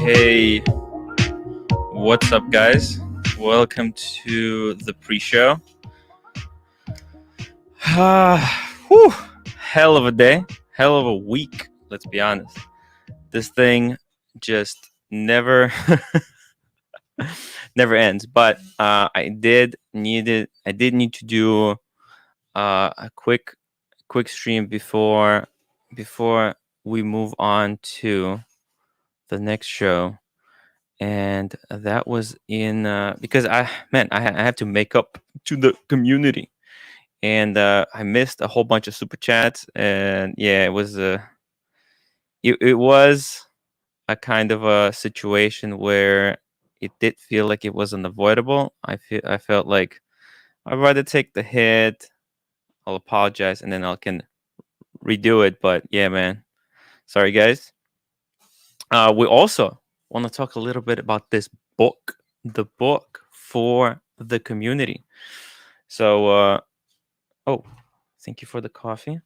Hey, what's up, guys? Welcome to the pre-show. Whew, hell of a day, hell of a week. Let's be honest. This thing just never, never ends. But I did need to do a quick stream before we move on to the next show. And that was in because I have to make up to the community, and I missed a whole bunch of super chats, and yeah, it was it was a kind of a situation where it did feel like it was unavoidable. I felt like I'd rather take the hit. I'll apologize, and then I can redo it. But yeah, man, sorry guys. We also want to talk a little bit about this book, the book for the community. So, oh, thank you for the coffee.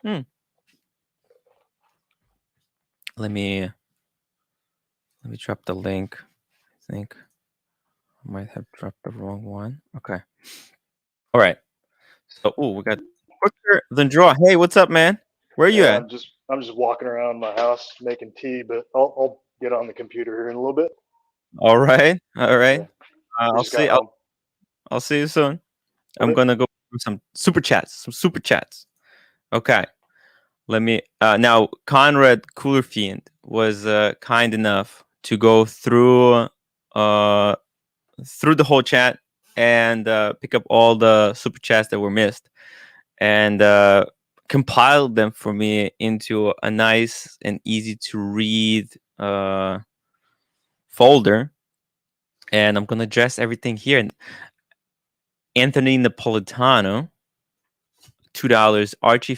Let me drop the link. I think I might have dropped the wrong one. Okay. All right. So, we got quicker than draw. Hey, what's up, man? Where are you at? I'm just walking around my house making tea, but I'll get on the computer here in a little bit. All right. Yeah, I'll see. I'll see you soon. I'm gonna go through some super chats. Okay. Let me now. Conrad Cooler Fiend was kind enough to go through the whole chat and pick up all the super chats that were missed and compiled them for me into a nice and easy to read folder. And I'm gonna address everything here. Anthony Napolitano, $2. Archie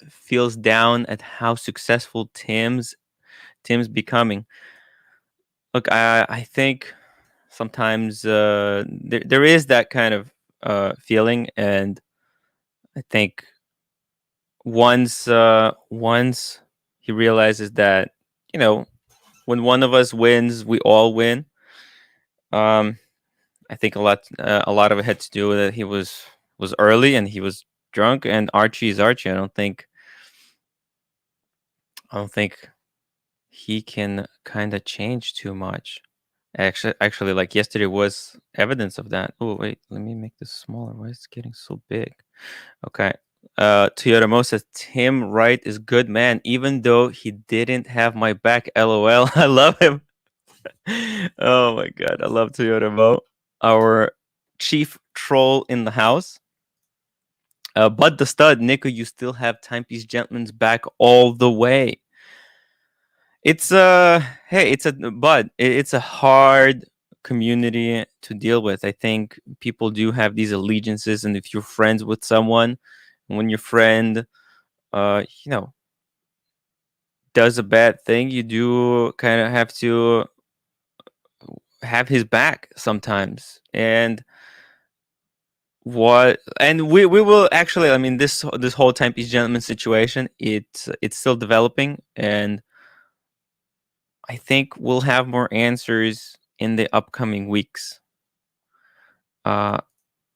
feels down at how successful Tim's becoming. Look, I think sometimes there is that kind of feeling, and I think once he realizes that, when one of us wins, we all win. I think a lot of it had to do with it. He was early and he was drunk, and Archie is Archie. I don't think he can kind of change too much. Actually, like yesterday was evidence of that. Oh wait, let me make this smaller. Why is it getting so big? Okay. Toyota Mo says timwrite is good man, even though he didn't have my back. LOL. I love him. Oh my god, I love Toyota Mo, our chief troll in the house. Bud the Stud, Nico, you still have Timepiece Gentleman's back all the way. It's hey, it's a hard community to deal with. I think people do have these allegiances, and if you're friends with someone, when your friend does a bad thing, you do kind of have to have his back sometimes. And we will actually, I mean, this whole Timepiece Gentleman situation, it's still developing, and I think we'll have more answers in the upcoming weeks.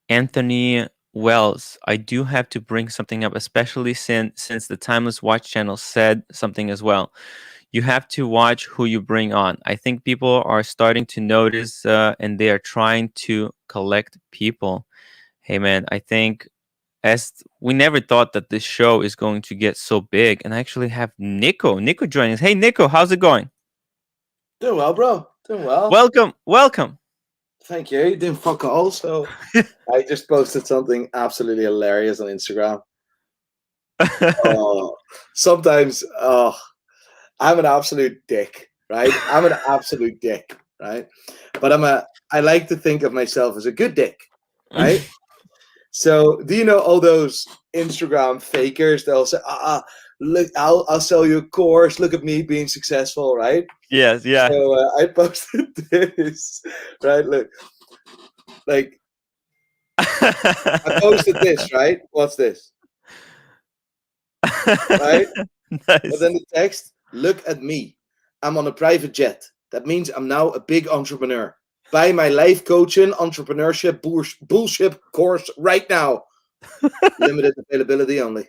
Anthony Wells, I do have to bring something up, especially since the Timeless Watch channel said something as well. You have to watch who you bring on. I think people are starting to notice, and they are trying to collect people. Hey, man, I think as we never thought that this show is going to get so big, and I actually have Nico joining us. Hey, Nico, how's it going? Doing well, bro. Doing well. Welcome. Thank you. Doing fuck all. So I just posted something absolutely hilarious on Instagram. Sometimes I'm an absolute dick, right? I'm an absolute dick, right? But I like to think of myself as a good dick, right? So do you know all those Instagram fakers? They'll say, look, I'll sell you a course. Look at me being successful, right? Yes, yeah. So I posted this, right? Look, like I posted this, right? What's this? Right? Nice. But then the text, look at me. I'm on a private jet. That means I'm now a big entrepreneur. Buy my life coaching entrepreneurship bullshit course right now. Limited availability only.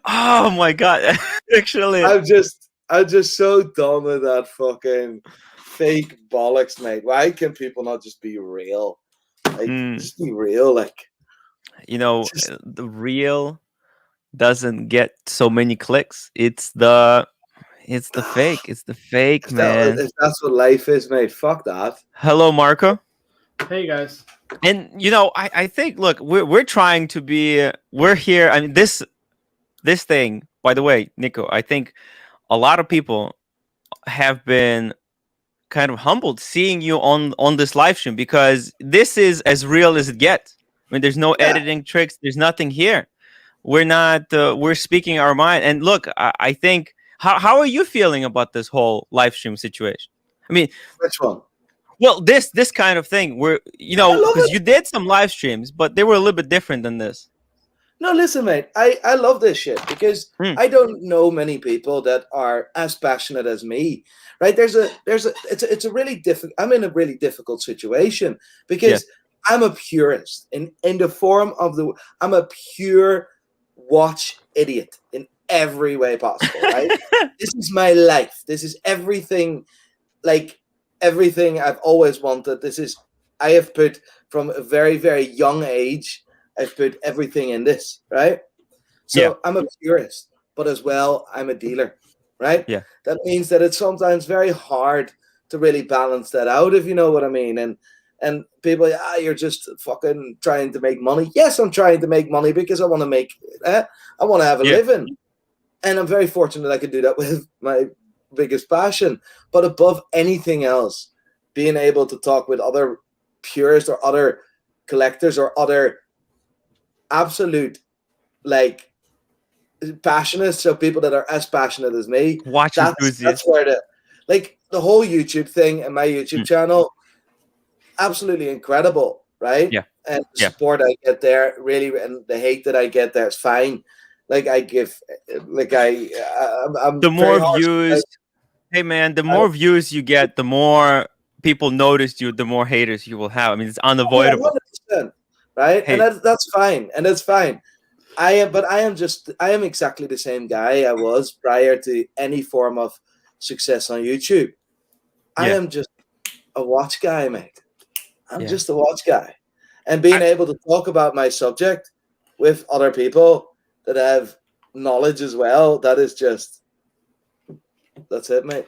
Oh my god! Actually, I'm just so done with that fucking fake bollocks, mate. Why can people not just be real? Like, just be real. Like, just, the real doesn't get so many clicks. It's the fake. It's the fake, man. if that's what life is, mate, fuck that. Hello, Marco. Hey guys. And I think, look, we're trying to be. We're here. I mean, this thing. By the way, Nico, I think a lot of people have been kind of humbled seeing you on this live stream, because this is as real as it gets. I mean, there's no editing tricks. There's nothing here. We're not. We're speaking our mind. And look, I think. How are you feeling about this whole live stream situation? I mean, which one? Well, this kind of thing, where because you did some live streams, but they were a little bit different than this. No, listen, mate. I love this shit because I don't know many people that are as passionate as me. Right? It's a really difficult. I'm in a really difficult situation because I'm a purist in the form of I'm a pure watch idiot in every way possible. Right? This is my life. This is everything. Like everything I've always wanted. I have put from a very, very young age. I've put everything in this, right? So I'm a purist, but as well, I'm a dealer, right? Yeah. That means that it's sometimes very hard to really balance that out, if you know what I mean. And people, you're just fucking trying to make money. Yes, I'm trying to make money because I want to I want to have a living. And I'm very fortunate I could do that with my biggest passion. But above anything else, being able to talk with other purists or other collectors or other absolute like passionate, so people that are as passionate as me, that's where the whole YouTube thing and my YouTube channel, absolutely incredible, right? And the support I get there, really, and the hate that I get there is fine. Like I give, like I'm the more views. Hey man, the more views you get, the more people notice you, the more haters you will have. I mean, it's unavoidable. 100%, right? Hey. And that's fine. And that's fine. I am exactly the same guy I was prior to any form of success on YouTube. I am just a watch guy, mate. I'm just a watch guy. And being able to talk about my subject with other people that have knowledge as well, that's it, mate.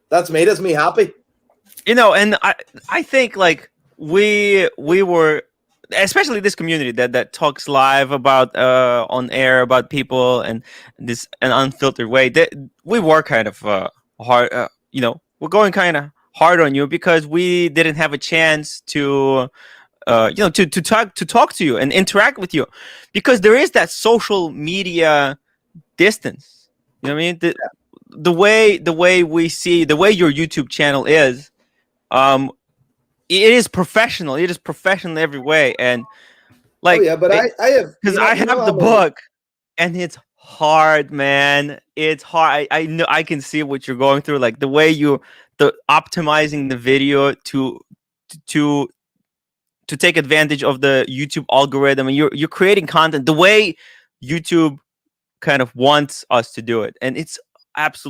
That's made us happy. And I think like we were, especially this community that talks live about on air about people and this an unfiltered way, that we were kind of hard. We're going kind of hard on you because we didn't have a chance to to talk to you and interact with you, because there is that social media distance. You know what I mean? The way we see, the way your YouTube channel is, it is professional. It is professional in every way, and like, but I have, because I have the book, and it's hard, man. It's hard. I know, I can see what you're going through, like the way the optimizing the video to take advantage of the YouTube algorithm, and you're creating content the way YouTube kind of wants us to do it, and it's it's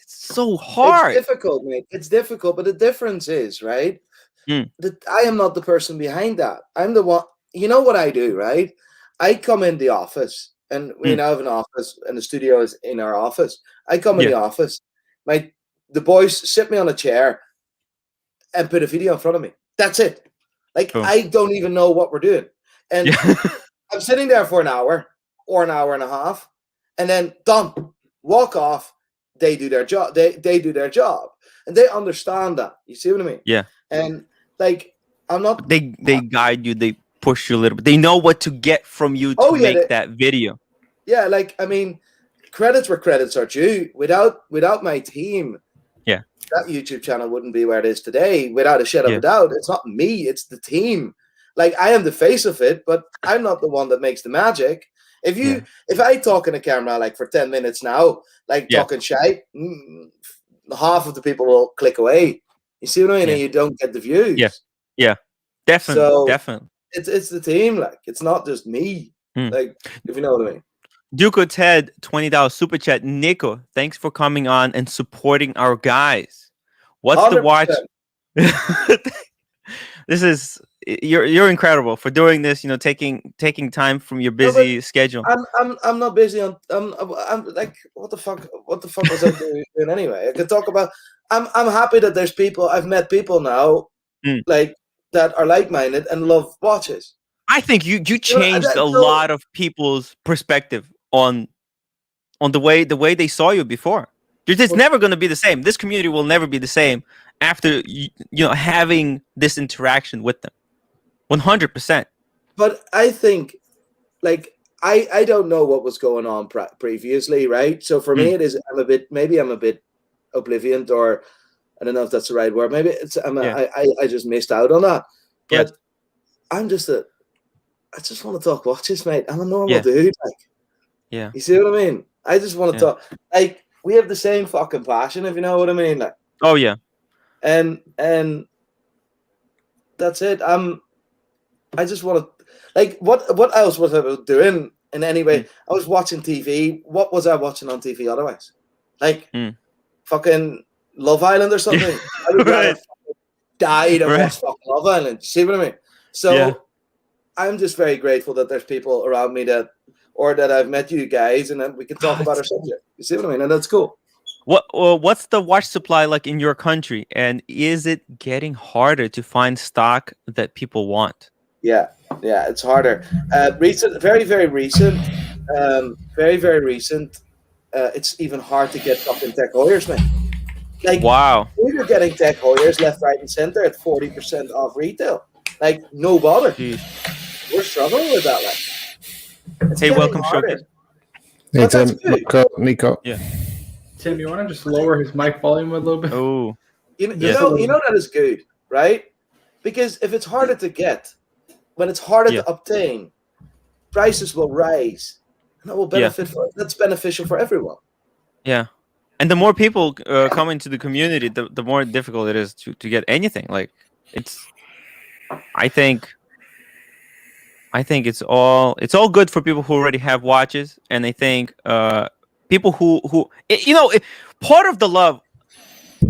so hard. It's difficult, mate. It's difficult, but the difference is, right, that I am not the person behind that. I'm the one. You know what I do, right? I come in the office, and we now have an office, and the studio is in our office. I come in the office. The boys sit me on a chair and put a video in front of me. That's it. Like, I don't even know what we're doing. And I'm sitting there for an hour or an hour and a half, and then done. Walk off. They do their job. They do their job, and they understand that. You see what I mean? Yeah. And like, I'm not. They guide you. They push you a little bit. They know what to get from you to make that video. Yeah, like, I mean, credits where credits are due. Without my team, that YouTube channel wouldn't be where it is today, without a shadow of a doubt. It's not me, it's the team. Like, I am the face of it, but I'm not the one that makes the magic. If I talk in a camera like for 10 minutes now, like talking shite, half of the people will click away. You see what I mean? And you don't get the views. Yeah. Definitely. So Definitely. it's the team. Like it's not just me. Like if you know what I mean. Duco Ted, $20 super chat. Nico, thanks for coming on and supporting our guys. What's 100%. The watch? This is you're incredible for doing this. You know, taking time from your busy schedule. I'm not busy on. I'm like, what the fuck was I doing anyway? I could talk about. I'm happy that there's people. I've met people now, like that are like-minded and love watches. I think you changed a lot of people's perspective on the way they saw you before. It's never going to be the same. This community will never be the same after having this interaction with them. 100%. But I think, like, I don't know what was going on previously, right? So for me, it is I'm a bit oblivion, or I don't know if that's the right word. Maybe it's I just missed out on that. But I just want to talk watches, mate. I'm a normal dude. Like, you see what I mean? I just want to talk. Like, we have the same fucking passion, if you know what I mean. Like, oh yeah. And that's it. I just want to, like, what else was I doing in any way? I was watching TV. What was I watching on TV otherwise? Like, fucking Love Island or something. I would rather die than watch fucking Love Island. You see what I mean? So I'm just very grateful that there's people around me that I've met you guys, and then we can talk about our subject. You see what I mean? And that's cool. What's the watch supply like in your country, and is it getting harder to find stock that people want? Yeah, it's harder. Very, very recent. It's even hard to get fucking Tech Heuers, man. Like, wow, we're getting Tech Heuers left, right, and center at 40% off retail. Like, no bother. Jeez. We're struggling with that. Like, hey, welcome, Showcase. Hey, Tim, Nico. Yeah. Tim, you want to just lower his mic volume a little bit? Oh, you know that is good, right? Because if it's harder to get, when it's harder to obtain, prices will rise, and that will benefit. That's beneficial for everyone. Yeah, and the more people come into the community, the more difficult it is to get anything. Like, it's, I think it's all good for people who already have watches, and I think people who part of the love,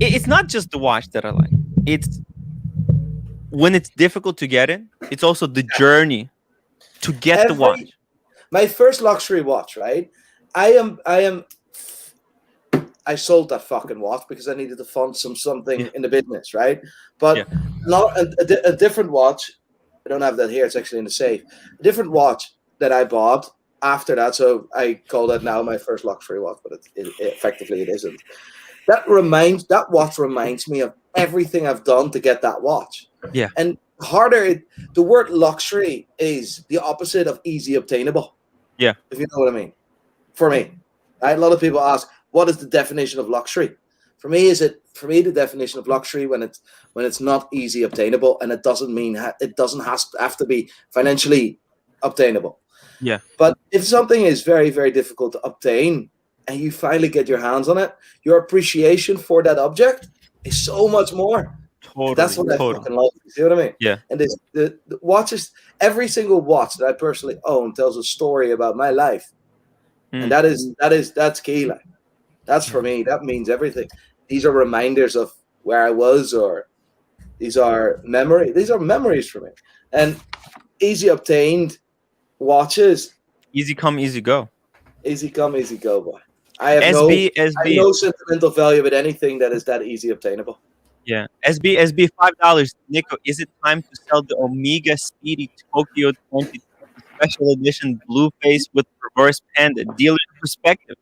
it's not just the watch that I like. It's when it's difficult to get it, it's also the journey to get the watch. My first luxury watch, right? I sold that fucking watch because I needed to fund something in the business, right? But not a different watch. I don't have that here. It's actually in the safe. A different watch that I bought after that. So I call that now my first luxury watch, but effectively it isn't. That watch reminds me of everything I've done to get that watch. Yeah. And the word luxury is the opposite of easy obtainable. Yeah. If you know what I mean. For me, right? A lot of people ask, what is the definition of luxury? For me, the definition of luxury when it's not easy obtainable, and it doesn't mean it doesn't have to be financially obtainable. Yeah. But if something is very, very difficult to obtain and you finally get your hands on it, your appreciation for that object is so much more. Totally. That's what I fucking love. You see what I mean? Yeah. And the watches, every single watch that I personally own tells a story about my life. And that's key. Like, that's for me. That means everything. These are reminders of where I was, or these are memories for me. And easy obtained watches. Easy come, easy go. Easy come, easy go, boy. I have SB. no sentimental value with anything that is that easy obtainable. Yeah. SB $5. Nico, is it time to sell the Omega Speedy Tokyo 2020 special edition blue face with reverse panda? Dealer perspective.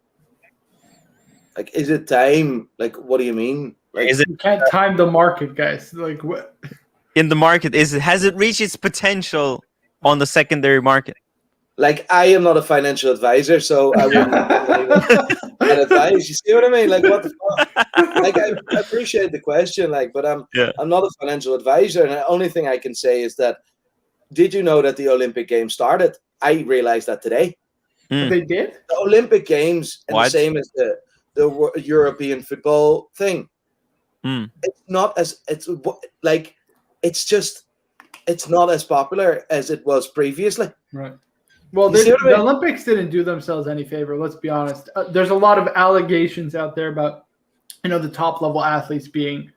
Like, is it time? Like, what do you mean? Like, you can't time the market, guys. Like, what? In the market, has it reached its potential on the secondary market? Like, I am not a financial advisor, so I wouldn't advise. You see what I mean? Like, what the fuck? Like, I appreciate the question, like, but I'm not a financial advisor, and the only thing I can say is that, did you know that the Olympic Games started? I realized that today. They did? The Olympic Games and the What? same as the European football thing. It's not as it's not as popular as it was previously. Right. Well, You see what I the mean? Olympics didn't do themselves any favor. Let's be honest. There's a lot of allegations out there about, the top level athletes being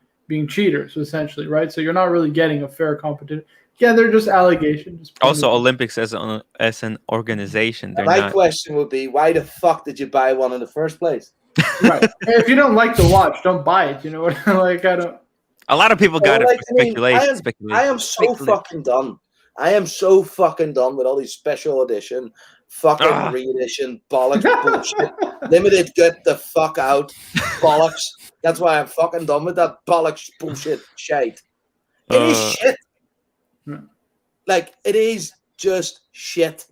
cheaters, essentially, right? So you're not really getting a fair competition. Yeah, they're just allegations. Also, Olympics as an organization, they're My not. question would be, why the fuck did you buy one in the first place? Right. If you don't like the watch, don't buy it. You know what? Like, I don't. A lot of people got it for speculation. I am so fucking done. I am so fucking done with all these special edition, fucking reedition, bollocks, bullshit. Limited, get the fuck out, bollocks. That's why I'm fucking done with that bollocks, bullshit, shite. It is shit. Like, it is just shit.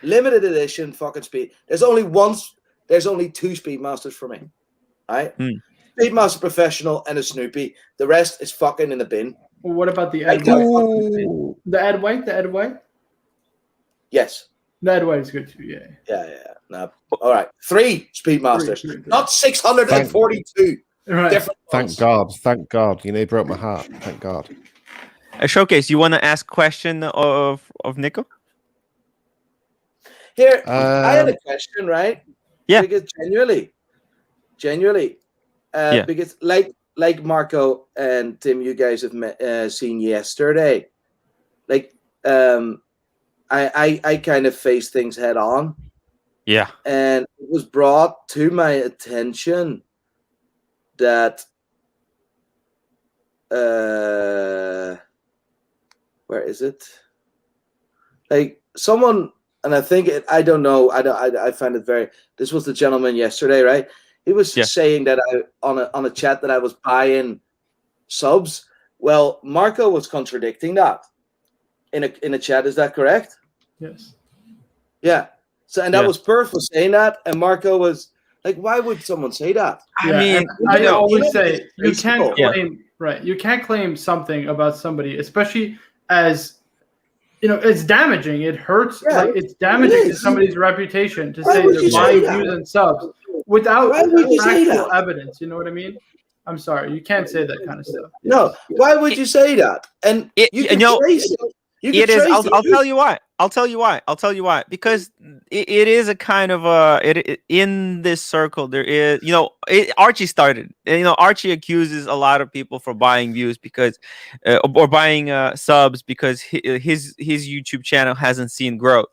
Limited edition, fucking speed. There's only two Speedmasters for me. Right? Speedmaster Professional and a Snoopy. The rest is fucking in the bin. Well, what about the Ed White? The Ed White? The Ed White? Yes. The Ed White is good too, yeah. Yeah. No. All right. 3 Speedmasters. Three. Not 642. Right. Different Thank God. Thank God. You broke my heart. Thank God. Showcase, you want to ask question of Nico? Here, I had a question, right? Yeah. Because genuinely, because like Marco and Tim, you guys have seen yesterday, like I kind of faced things head on. Yeah. And it was brought to my attention that where is it? Like someone, and I think I don't know. I find it very. This was the gentleman yesterday, right? He was saying that on a chat that I was buying subs. Well, Marco was contradicting that in a chat. Is that correct? Yes. Yeah. So and that was Perth was saying that, and Marco was like, "Why would someone say that?" Yeah, I mean, I always say you it's can't reasonable. claim You can't claim something about somebody, especially as it's damaging. It hurts. Yeah, like it's damaging to somebody's reputation to say they're buying views and subs without actual evidence. You know what I mean? I'm sorry, you can't say that kind of stuff. No, why would you say that? And you can trace it. It is. I'll tell you why. I'll tell you why. Because it is a kind of in this circle there is Archie started. Archie accuses a lot of people for buying views because or buying subs because his YouTube channel hasn't seen growth,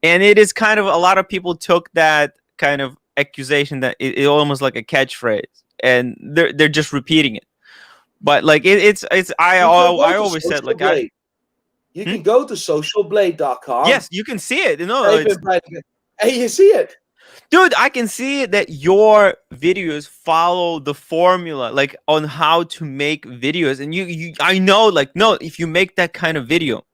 and it is kind of a lot of people took that kind of accusation that it almost like a catchphrase, and they're just repeating it. But like I always said like you can go to socialblade.com. Yes, you can see it. Hey, you see it. Dude, I can see that your videos follow the formula, like on how to make videos. And I know, like, no, if you make that kind of video,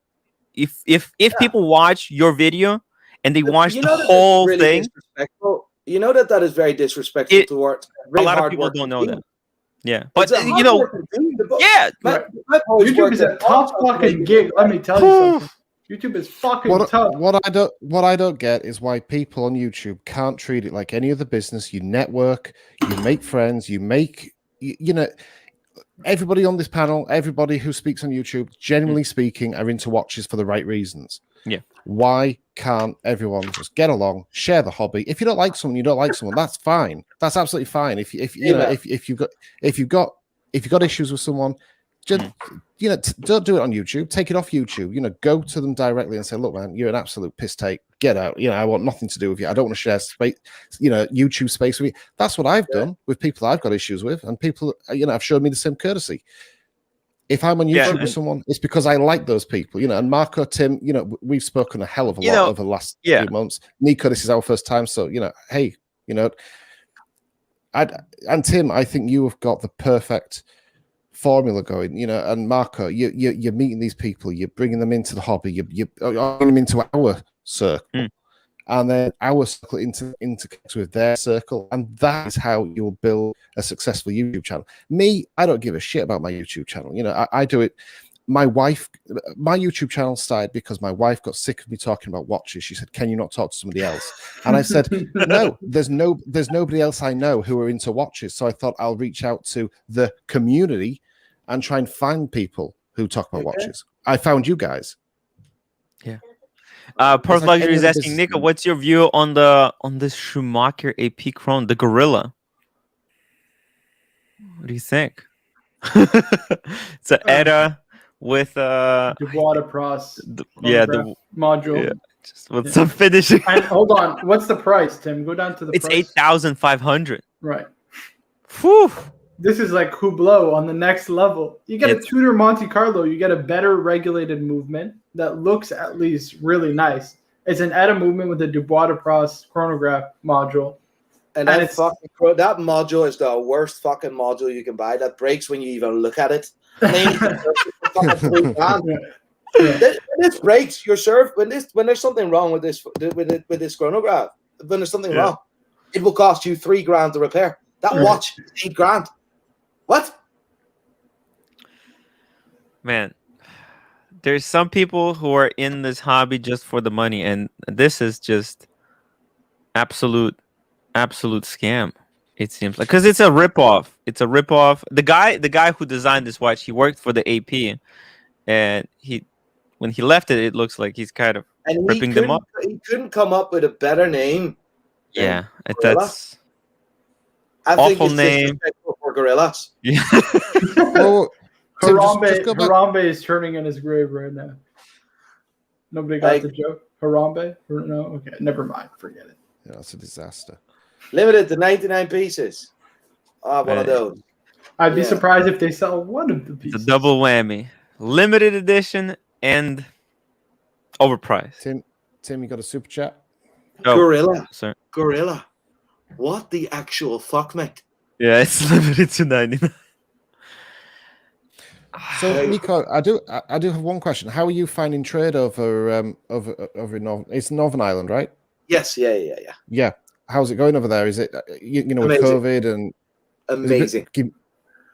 if people watch your video and they watch the whole thing, you know that is very disrespectful towards a lot of people don't know that. Yeah, but yeah. YouTube is a tough fucking gig. Let me tell you something. YouTube is fucking tough. What I don't get is why people on YouTube can't treat it like any other business. You network, you make friends, everybody on this panel, everybody who speaks on YouTube, generally speaking, are into watches for the right reasons. Yeah. Why can't everyone just get along, share the hobby? If you don't like someone, you don't like someone. That's fine. That's absolutely fine. If you've got issues with someone, just don't do it on YouTube. Take it off YouTube. Go to them directly and say, "Look, man, you're an absolute piss take. Get out. I want nothing to do with you. I don't want to share space. YouTube space with you." That's what I've done with people I've got issues with, and people have showed me the same courtesy. If I'm on YouTube with someone, it's because I like those people, and Marco, Tim, we've spoken a hell of a lot over the last few months. Nico, this is our first time, so hey, and Tim, I think you have got the perfect formula going, and Marco, you're meeting these people, you're bringing them into the hobby, you're bringing them into our circle. And then our circle interconnects with their circle, and that is how you'll build a successful YouTube channel. Me, I don't give a shit about my YouTube channel. I do it. my YouTube channel started because my wife got sick of me talking about watches. She said, "Can you not talk to somebody else?" And I said, "No, there's nobody else I know who are into watches." So I thought I'll reach out to the community and try and find people who talk about watches. I found you guys. Yeah. Park like Luxury any is other asking, business Nico, man. what's your view on the Schumacher AP Chrome, the Gorilla? What do you think? It's an ETA with Dubois de Pras yeah, module. yeah, just with some finishing. And hold on, what's the price, Tim? Go down to the It's price. 8,500. Right. Whew. This is like Hublot on the next level. You get a It's- Tudor Monte Carlo. You get a better regulated movement that looks at least really nice. It's an ETA movement with a Dubois de Pras chronograph module. And that module is the worst fucking module you can buy. That breaks when you even look at it. And then you can fucking this breaks your serve when there's something wrong with this chronograph. When there's something wrong, it will cost you $3,000 to repair. That watch is $8,000. What? Man, there's some people who are in this hobby just for the money, and this is just absolute scam. It seems like, because it's a ripoff. It's a ripoff. The guy who designed this watch, he worked for the AP, and when he left it, it looks like he's kind of ripping them up. He couldn't come up with a better name. Yeah, Gorilla? that's I think awful it's name. disrespectful for gorillas. Yeah. Well, Tim, just go back. Harambe is turning in his grave right now. Nobody got the joke? Harambe? No? Okay, never mind. Forget it. Yeah, that's a disaster. Limited to 99 pieces. One of those. I'd be surprised if they sell one of the It's pieces. a double whammy. Limited edition and overpriced. Tim, you got a super chat? Oh, Gorilla. sorry. Gorilla. What the actual fuck, mate? Yeah, it's limited to 99. So, Nico, I do have one question. How are you finding trade over in it's Northern Ireland, right? Yes, yeah. Yeah. How's it going over there? Is it with Amazing. COVID and Amazing.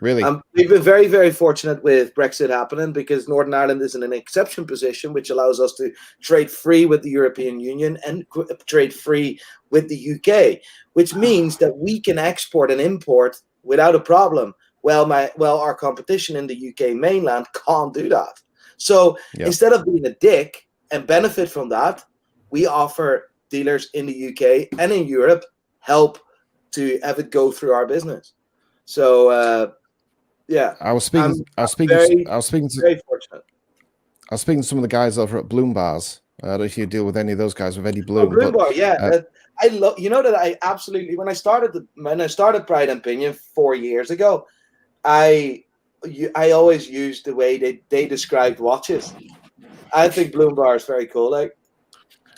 Really? We've been very, very fortunate with Brexit happening because Northern Ireland is in an exception position, which allows us to trade free with the European Union and trade free with the UK, which means that we can export and import without a problem. Well, our competition in the UK mainland can't do that. So instead of being a dick and benefit from that, we offer dealers in the UK and in Europe help to have it go through our business. So I was speaking very fortunate. I was speaking to some of the guys over at Bloom Bars. I don't know if you deal with any of those guys with Eddie Bloom. Bloom Bar, I love. You know that I absolutely when I started Pride and Pinion 4 years ago, I always used the way they described watches. I think Bloom Bar is very cool. Like,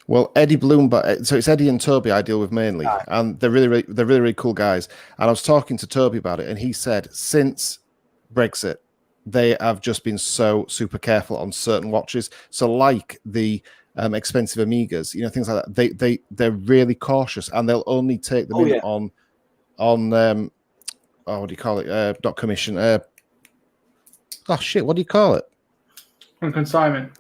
well, Eddie Bloom, so it's Eddie and Toby I deal with mainly, and they're really cool guys. And I was talking to Toby about it, and he said since Brexit, they have just been so super careful on certain watches. So, like the expensive Amigas, things like that. They're really cautious, and they'll only take them on what do you call it? Not commission. What do you call it? On consignment.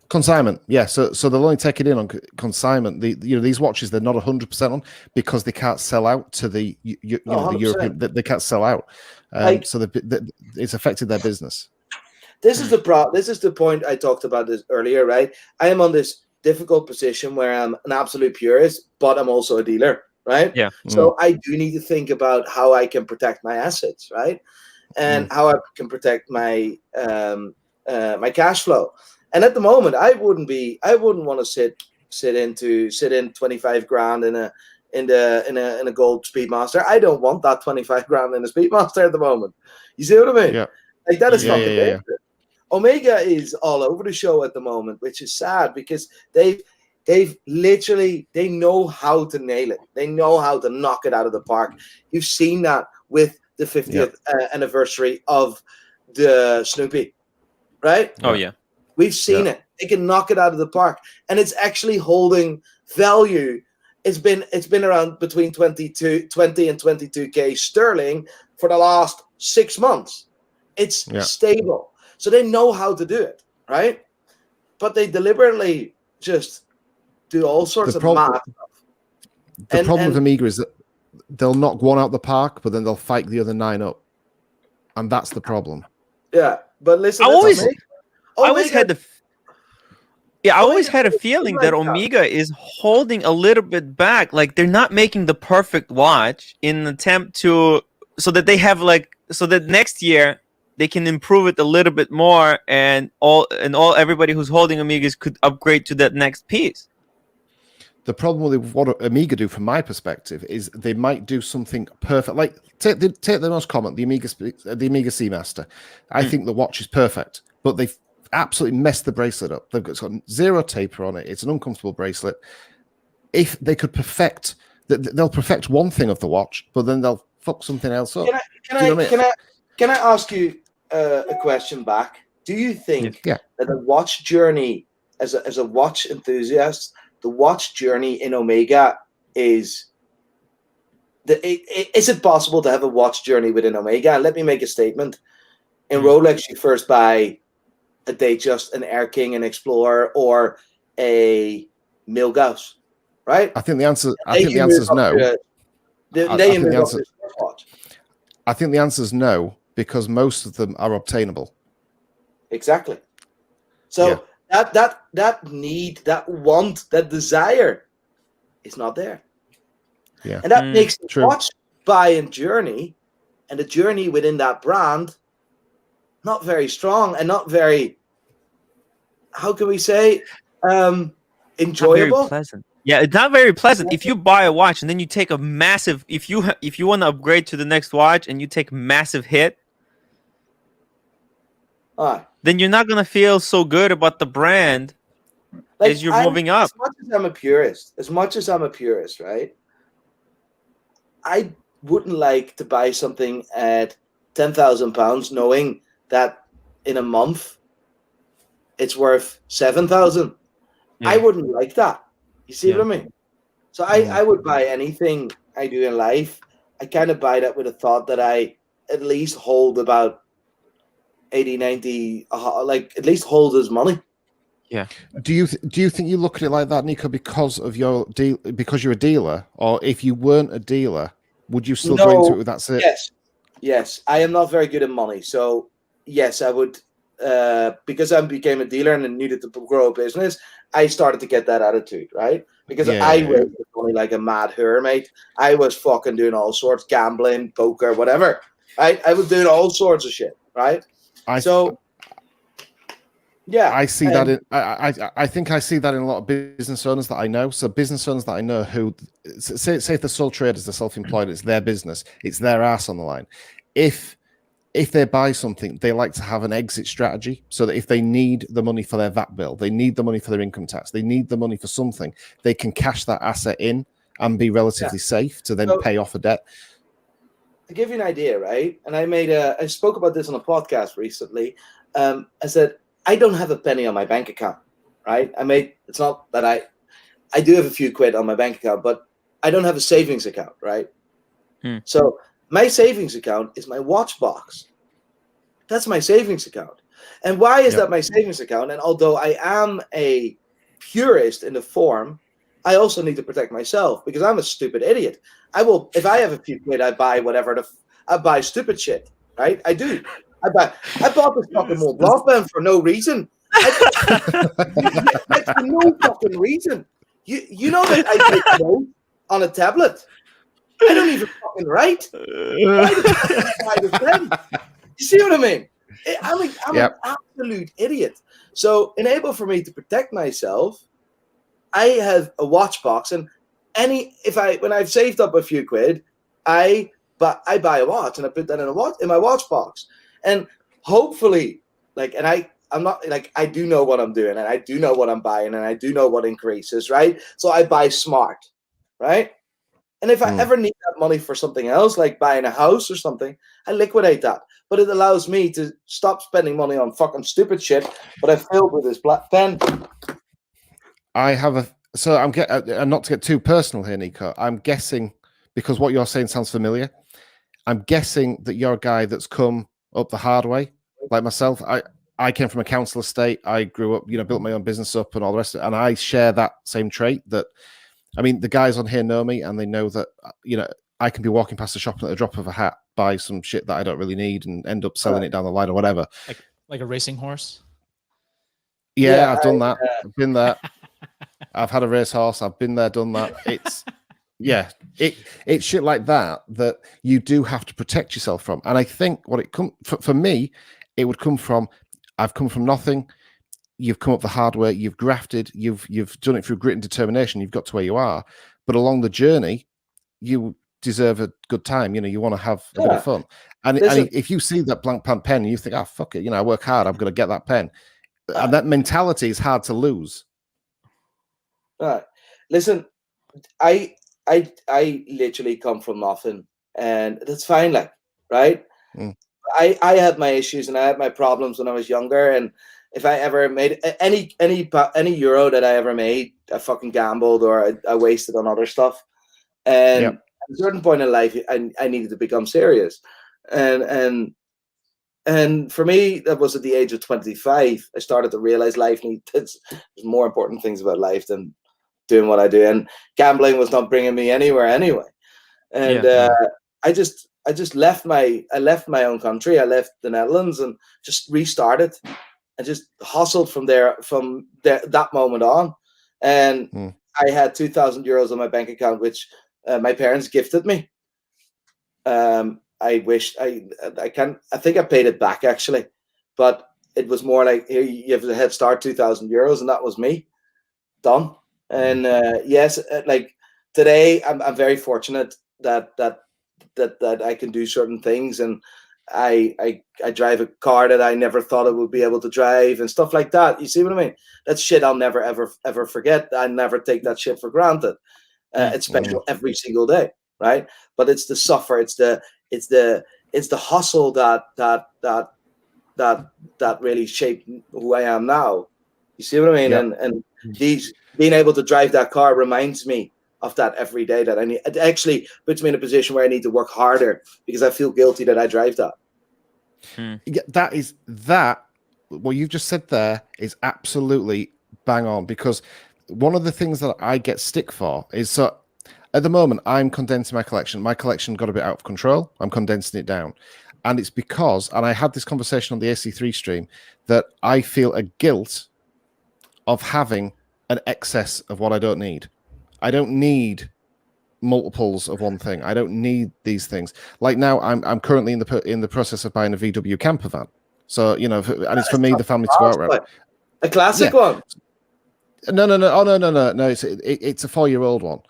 Consignment, yeah. So they'll only take it in on consignment. These watches they're not 100% on because they can't sell out to the the European. They can't sell out, so it's affected their business. This is the point I talked about this earlier, right? I am on this difficult position where I'm an absolute purist, but I'm also a dealer, right? Yeah. So I do need to think about how I can protect my assets, right, and how I can protect my my cash flow. And at the moment, I wouldn't want to sit in $25,000 in a gold Speedmaster. I don't want that $25,000 in a Speedmaster at the moment. You see what I mean? Yeah. Like that is fucking dangerous. Omega is all over the show at the moment, which is sad because they've literally they know how to nail it. They know how to knock it out of the park. You've seen that with the 50th anniversary of the Snoopy, right? Oh yeah. We've seen it. They can knock it out of the park, and it's actually holding value. It's been around between 20 and 22K sterling for the last 6 months. It's stable. So they know how to do it, right? But they deliberately just do all sorts of mad stuff. The problem with Omega is that they'll knock one out the park, but then they'll fight the other 9 up. And that's the problem. Yeah, but listen, I always had a feeling that Omega is holding a little bit back. Like they're not making the perfect watch in an attempt to, so that they have so that next year they can improve it a little bit more, and everybody who's holding Omegas could upgrade to that next piece. The problem with what Omega do, from my perspective, is they might do something perfect. Like take the most common, the Omega Seamaster. I think the watch is perfect, but they've absolutely messed the bracelet up. It's got 0 taper on it. It's an uncomfortable bracelet. If they could perfect, they'll perfect one thing of the watch, but then they'll fuck something else up. Can I ask you a question back? Do you think that a watch journey, as a watch enthusiast, the watch journey in Omega is it possible to have a watch journey within Omega? Let me make a statement. In Rolex, you first buy a Datejust, an Air King, an Explorer, or a Milgauss, right? I think the answer is no. I think the answer is no, because most of them are obtainable. Exactly. So that need, that want, that desire is not there. Yeah. And that makes the watch buying journey and the journey within that brand not very strong and not very, how can we say, enjoyable. Not very pleasant. Yeah, it's not very pleasant. If you buy a watch and then you take a massive, if you want to upgrade to the next watch and you take a massive hit, then you're not gonna feel so good about the brand as you're moving up. As much as I'm a purist, right? I wouldn't like to buy something at £10,000, knowing that in a month it's worth 7,000. I wouldn't like that. You see what I mean? So I would buy anything I do in life. I kind of buy that with a thought that I at least hold about 80, 90, like at least hold as money. Yeah. Do you think you look at it like that, Nico, because of your deal? Because you're a dealer, or if you weren't a dealer, would you still go into it with that? Yes. I am not very good at money, so yes, I would. Because I became a dealer and needed to grow a business, I started to get that attitude, right? Because I raised money like a mad hermit. I was fucking doing all sorts, gambling, poker, whatever. Right? I was doing all sorts of shit, right? I see that. I think I see that in a lot of business owners that I know. So business owners that I know who say if they're sole traders, they're self-employed, it's their business, it's their ass on the line. If they buy something, they like to have an exit strategy, so that if they need the money for their VAT bill, they need the money for their income tax, they need the money for something, they can cash that asset in and be relatively safe to then pay off a debt. To give you an idea, right? And I spoke about this on a podcast recently. I said, I don't have a penny on my bank account, right? It's not that I do have a few quid on my bank account, but I don't have a savings account, right? So my savings account is my watch box. That's my savings account. And why is that my savings account? And although I am a purist in the form, I also need to protect myself because I'm a stupid idiot. If I have a few quid, I buy I buy stupid shit, right? I do. I bought this fucking Mont Blanc pen for no reason. Like, for no fucking reason. You know that I take notes on a tablet. I don't even fucking write. You see what I mean? I'm an absolute idiot. So, enable for me to protect myself, I have a watch box, and when I've saved up a few quid, I buy a watch and I put that in my watch box, and hopefully, I'm not like, I do know what I'm doing, and I do know what I'm buying, and I do know what increases, right? So I buy smart, right? And if I ever need that money for something else, like buying a house or something, I liquidate that. But it allows me to stop spending money on fucking stupid shit. But I filled with this black pen. And not to get too personal here, Nico, I'm guessing, because what you're saying sounds familiar, I'm guessing that you're a guy that's come up the hard way, like myself. I came from a council estate. I grew up, built my own business up and all the rest of it. And I share that same trait that, I mean, the guys on here know me and they know that, I can be walking past the shop and at the drop of a hat, buy some shit that I don't really need and end up selling it down the line or whatever. Like a racing horse? Yeah, I've done that. I've been there. I've had a racehorse. I've been there, done that. It's, it's shit like that you do have to protect yourself from. And I think what it comes for me, it would come from, I've come from nothing. You've come up the hard way. You've grafted. You've done it through grit and determination. You've got to where you are. But along the journey, you deserve a good time. You want to have a bit of fun. And if you see that blank pen, you think, fuck it. I work hard. I'm going to get that pen. And that mentality is hard to lose. Right. Listen, I literally come from nothing, and that's fine. Like, right. I had my issues and I had my problems when I was younger, and if I ever made any euro that I ever made, I fucking gambled or I wasted on other stuff. And at a certain point in life, I needed to become serious. And for me, that was at the age of 25. I started to realize there's more important things about life than doing what I do. And gambling was not bringing me anywhere anyway. And I just left my own country. I left the Netherlands and just restarted and just hustled from that moment on. And I had 2,000 euros on my bank account, which my parents gifted me. I think I paid it back actually, but it was more like, here you have a head start, 2,000 euros, and that was me done. And yes, like today, I'm very fortunate that I can do certain things, and I drive a car that I never thought I would be able to drive and stuff like that. You see what I mean? That's shit I'll never ever forget. I never take that shit for granted. It's special every single day, right? But it's the suffer, it's the hustle that really shaped who I am now. You see what I mean? And being able to drive that car reminds me of that every day. That I need. It actually puts me in a position where I need to work harder because I feel guilty that I drive that. Yeah, what you've just said there is absolutely bang on, because one of the things that I get stick for is, so at the moment I'm condensing my collection. My collection got a bit out of control. I'm condensing it down. And it's because, and I had this conversation on the AC3 stream, that I feel a guilt of having an excess of what I don't need. I don't need multiples of one thing. I don't need these things. Like now, I'm currently in the process of buying a VW camper van. So and it's for me, the family to go out around. A classic one. No. Oh no. It's a 4-year-old one.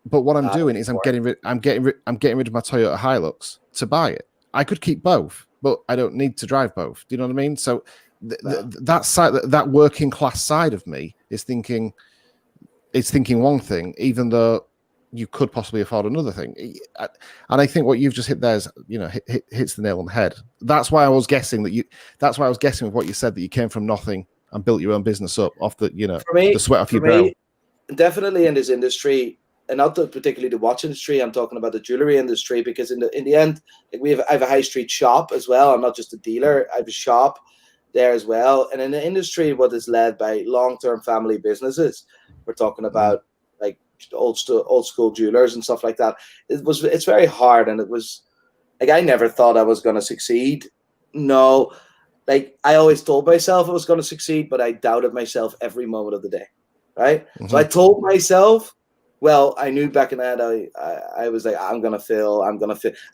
But what I'm doing is I'm getting rid of my Toyota Hilux to buy it. I could keep both, but I don't need to drive both. Do you know what I mean? So that working class side of me is thinking one thing, even though you could possibly afford another thing. And I think what you've just hit there is, hits the nail on the head. That's why I was guessing with what you said, that you came from nothing and built your own business up off the, the sweat off your brow. Definitely in this industry, and not particularly the watch industry, I'm talking about the jewelry industry, because in the end, like I have a high street shop as well. I'm not just a dealer. I have a shop there as well. And in the industry, what is led by long-term family businesses, we're talking about like old school jewelers and stuff like that. It's very hard, and it was like I never thought I was going to succeed. No, like I always told myself I was going to succeed, but I doubted myself every moment of the day. Right. Mm-hmm. So I told myself, well, I knew back in that I was like, I'm going to fail.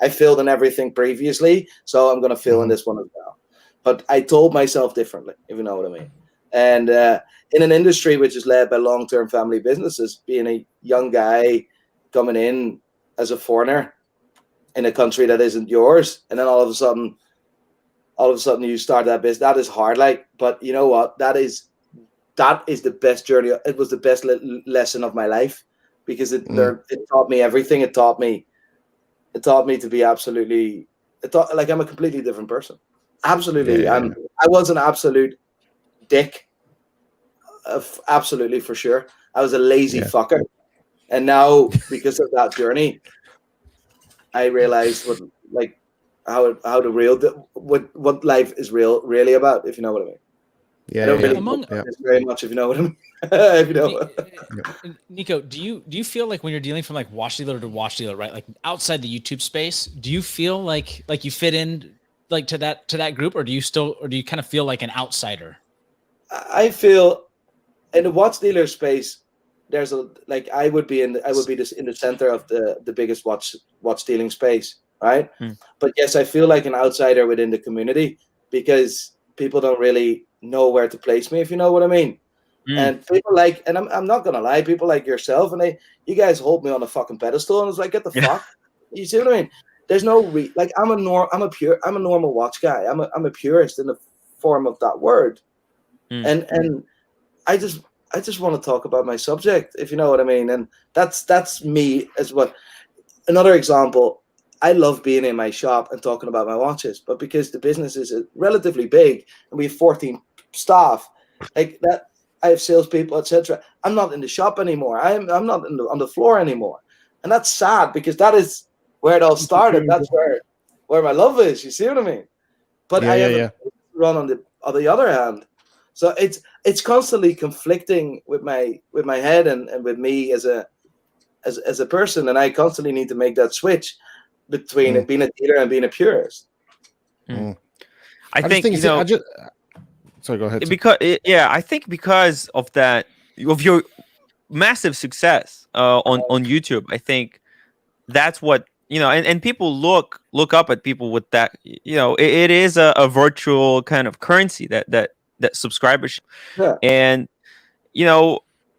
I failed in everything previously, so I'm going to fail in this one as well. But I told myself differently, if you know what I mean. And in an industry which is led by long-term family businesses, being a young guy coming in as a foreigner in a country that isn't yours, and then all of a sudden you start that business, that is hard. Like, but you know what? That is the best journey. It was the best lesson of my life, because it taught me everything. It taught me to be absolutely. Like I'm a completely different person. Absolutely, I was an absolute dick. Absolutely, for sure. I was a lazy fucker, and now because of that journey, I realized what life is really about, if you know what I mean. Yeah, I don't really Among- know this very much, if you know what I mean. If you know. Nico, do you feel like when you're dealing from like watch dealer to watch dealer, right? Like outside the YouTube space, do you feel like you fit in like to that group, or do you kind of feel like an outsider? I feel in the watch dealer space, there's I would be in the center of the biggest watch dealing space, right? But yes, I feel like an outsider within the community because people don't really know where to place me, if you know what I mean. And people and I'm not gonna lie, people like yourself and you guys hold me on a fucking pedestal, and it's like, get the fuck. You see what I mean? There's no I'm a normal watch guy. I'm a purist in the form of that word. And I just want to talk about my subject, if you know what I mean. And that's me as well. Another example, I love being in my shop and talking about my watches, but because the business is relatively big and we have 14 staff, like that, I have salespeople, etc. I'm not in the shop anymore. I'm not on the floor anymore, and that's sad because that is where it all started. That's where my love is. You see what I mean? But I have a run on the other hand, so it's constantly conflicting with my head and with me as a person, and I constantly need to make that switch between being a dealer and being a purist. I think you know. Sorry, go ahead. I think because of that, of your massive success on YouTube, I think that's what and people look up at people with that. It is a virtual kind of currency that subscribership, and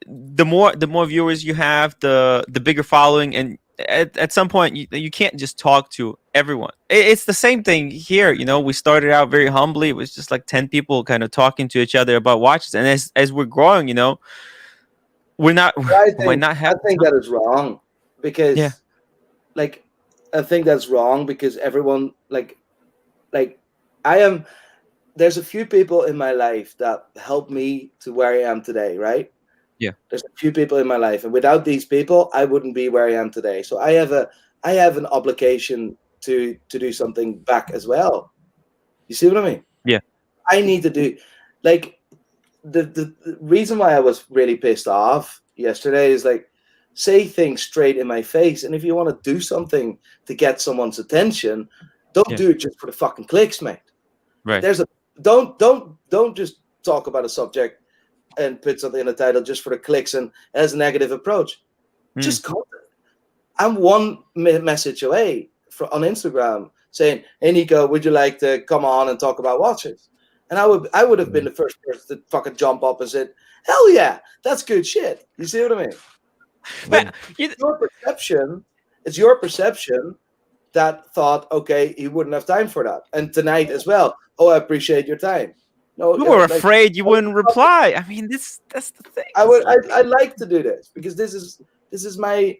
the more viewers you have, the bigger following, and at some point you can't just talk to everyone. It's the same thing here. We started out very humbly. It was just like 10 people kind of talking to each other about watches, and as we're growing, we're not. I think that is wrong because I think that's wrong because everyone there's a few people in my life that helped me to where I am today, right? Yeah. There's a few people in my life, and without these people, I wouldn't be where I am today. So I have an obligation to do something back as well. You see what I mean? Yeah. I need to do the reason why I was really pissed off yesterday is say things straight in my face, and if you want to do something to get someone's attention, don't do it just for the fucking clicks, mate. Right. Don't just talk about a subject and put something in the title just for the clicks and as a negative approach. Just comment. I'm one message away on Instagram saying, "Hey Nico, would you like to come on and talk about watches?" And I would have been the first person to fucking jump up and said, "Hell yeah, that's good shit." You see what I mean? But it's your perception that thought, okay, he wouldn't have time for that. And tonight as well. Oh, I appreciate your time. No, we were afraid you wouldn't reply. I mean, that's the thing. I like to do this because this is my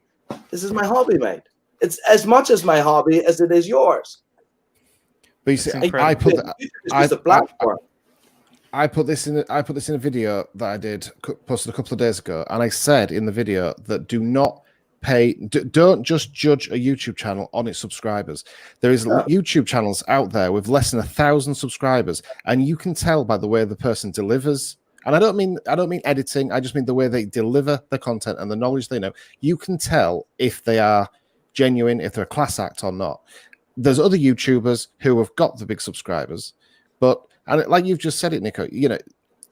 hobby, mate. It's as much as my hobby as it is yours. But you see, I put this in a video that I did posted a couple of days ago, and I said in the video that don't just judge a YouTube channel on its subscribers. There is YouTube channels out there with less than 1,000 subscribers, and you can tell by the way the person delivers. And I don't mean editing. I just mean the way they deliver the content and the knowledge they know. You can tell if they are genuine, if they're a class act or not. There's other YouTubers who have got the big subscribers, and like you've just said it, Nico,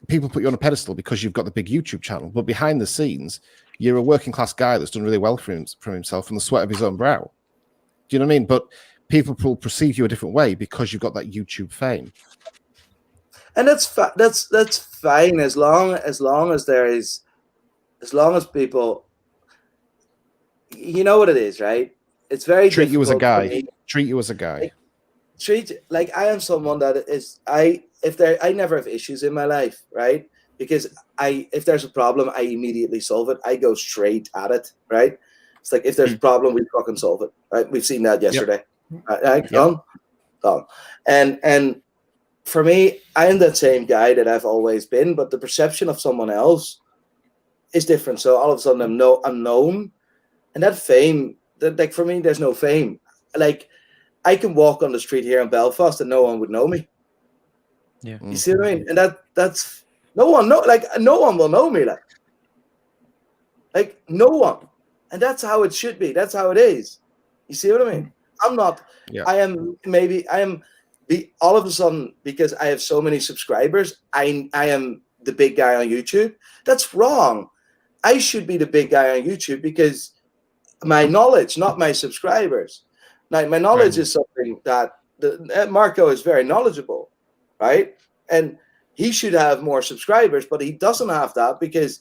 people put you on a pedestal because you've got the big YouTube channel, but behind the scenes, you're a working class guy that's done really well for himself from the sweat of his own brow. Do you know what I mean? But people will perceive you a different way because you've got that YouTube fame. And that's fine as long as people, you know what it is, right? It's very treat you as a guy. I am someone that is I never have issues in my life, right? Because if there's a problem, I immediately solve it. I go straight at it, right? It's like if there's a problem, we fucking solve it, right? We've seen that yesterday. Yep. Right? Done. And for me, I am that same guy that I've always been, but the perception of someone else is different. So all of a sudden I'm known, and that fame, for me, there's no fame. I can walk on the street here in Belfast and no one would know me. Yeah. You see what I mean? And that's no one will know me, like no one. And that's how it should be. That's how it is. You see what I mean? I'm not. Yeah. I am all of a sudden, because I have so many subscribers, I am the big guy on YouTube. That's wrong. I should be the big guy on YouTube because my knowledge, not my subscribers. Now, my knowledge is something that Marco is very knowledgeable, right? And he should have more subscribers, but he doesn't have that because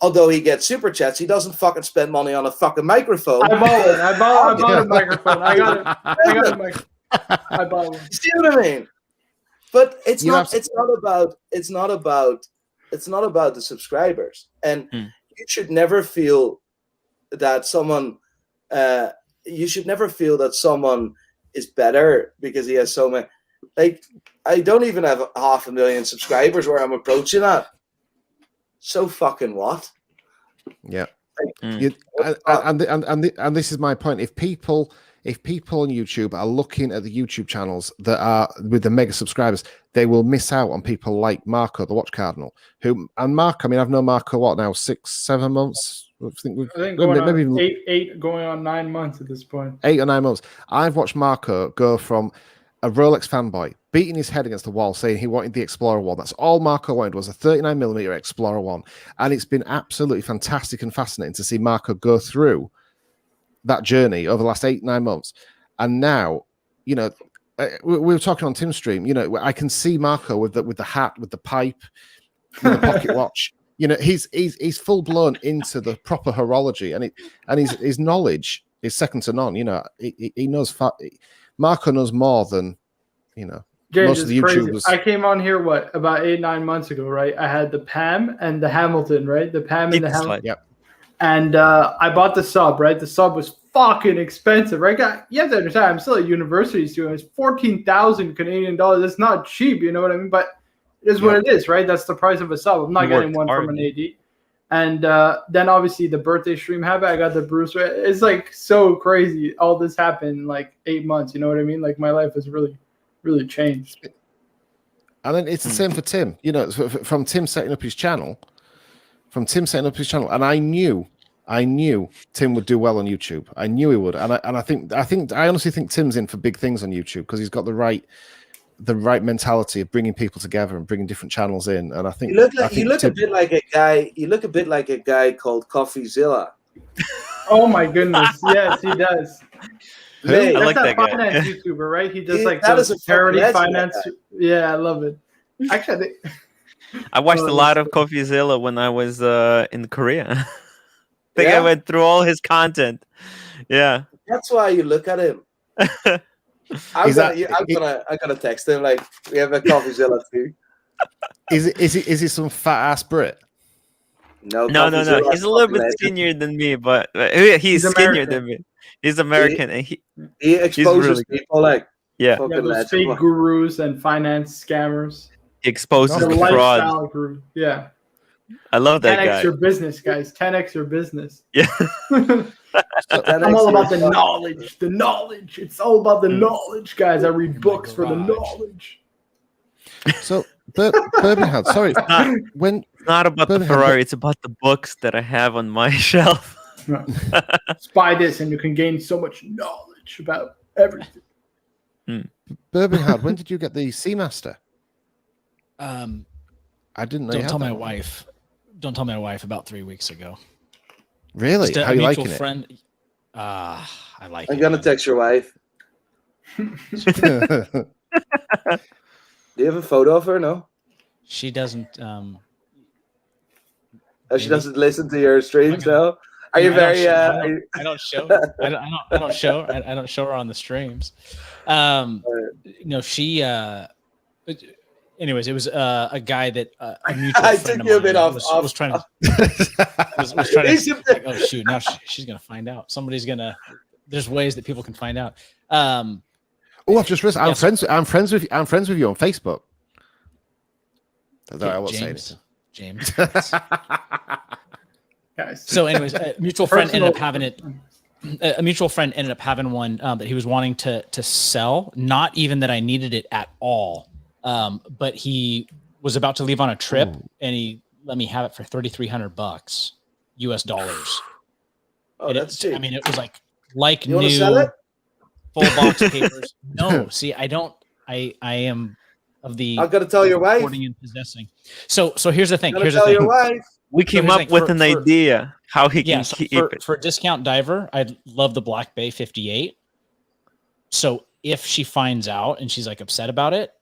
although he gets super chats, he doesn't fucking spend money on a fucking microphone. I bought a microphone. I got a microphone. I bought one. You see what I mean? But it's not about the subscribers. And you should never feel that someone is better because he has so many. Like, I don't even have 500,000 subscribers where I'm approaching that. So fucking what? Yeah. Like, and this is my point. If people on YouTube are looking at the YouTube channels that are with the mega subscribers, they will miss out on people like Marco, the Watch Cardinal, Marco, I mean, I've known Marco, what now, 6-7 months? I think going on eight going on 9 months at this point. 8 or 9 months. I've watched Marco go from a Rolex fanboy, beating his head against the wall, saying he wanted the Explorer 1. That's all Marco wanted, was a 39mm Explorer 1. And it's been absolutely fantastic and fascinating to see Marco go through that journey over the last 8-9 months. And now, we were talking on Tim's stream, I can see Marco with the hat, with the pipe, with the pocket watch. He's full blown into the proper horology, and his knowledge is second to none. He knows Marco knows more than James, most of the crazy. YouTubers. I came on here about 8-9 months ago, right? I had the Pam and the Hamilton, right? The Pam and the Hamilton. Yep. And I bought the sub, right? The sub was fucking expensive, right? You have to understand, I'm still at university student. It's 14,000 Canadian dollars. It's not cheap, you know what I mean? But it is what it is, right? That's the price of a sub. I'm not getting one from an AD. And then obviously the birthday stream happened. I got the Bruce. It's like so crazy. All this happened in like 8 months. You know what I mean? Like my life has really, really changed. And then it's the same for Tim. From Tim setting up his channel. And I knew Tim would do well on YouTube. I knew he would, and I honestly think Tim's in for big things on YouTube because he's got the right mentality of bringing people together and bringing different channels in. And I think you look a bit like a guy. You look a bit like a guy called CoffeeZilla. Oh my goodness! Yes, he does. Hey, I like that guy. Finance YouTuber, right? He does a charity legend, finance. Yeah, I love it. Actually, I watched a lot of CoffeeZilla when I was in Korea. I went through all his content. Yeah, that's why you look at him. I'm gonna text him like we have a CoffeeZilla too. Is he some fat ass Brit? No. He's a little bit skinnier than me, but he's skinnier than me. He's American, and he exposes people like those fake gurus and finance scammers. He exposes the fraud. Lifestyle guru. Yeah. I love that 10x guy. your business, guys. 10x your business. Yeah. I'm all about the knowledge. The knowledge. It's all about the knowledge, guys. I read books for the knowledge. So, Birmingham, sorry. It's not about the Ferrari. It's about the books that I have on my shelf. Just buy this and you can gain so much knowledge about everything. Birmingham, when did you get the Seamaster? I didn't know. Don't tell my wife. Don't tell my wife. About 3 weeks ago. Really? How are you liking friend, it? I like. I'm gonna text your wife. Do you have a photo of her? No. She doesn't. She doesn't listen to your streams, though. Are you very? I don't show. I don't show. I don't show her on the streams. No, she. Anyways, it was a guy that a mutual I friend took of you a mine bit off. was trying to. was trying to like, oh shoot! Now she's gonna find out. Somebody's gonna. There's ways that people can find out. I've just realized I'm friends with you on Facebook. I won't say anything. James. Guys. So, anyways, a mutual friend ended up having it. a mutual friend ended up having one that he was wanting to sell. Not even that I needed it at all, but he was about to leave on a trip, and he let me have it for $3,300 US dollars. Oh, that's cheap. I mean, it was like You want to sell new, it? full box papers. No, see, I don't. I am of the. I've got to tell your wife. Hoarding and possessing. So here's the thing. I've got Here's to the tell thing. your wife. We came up with an idea how he can keep it. For Discount Diver, I love the Black Bay 58. So if she finds out and she's like upset about it,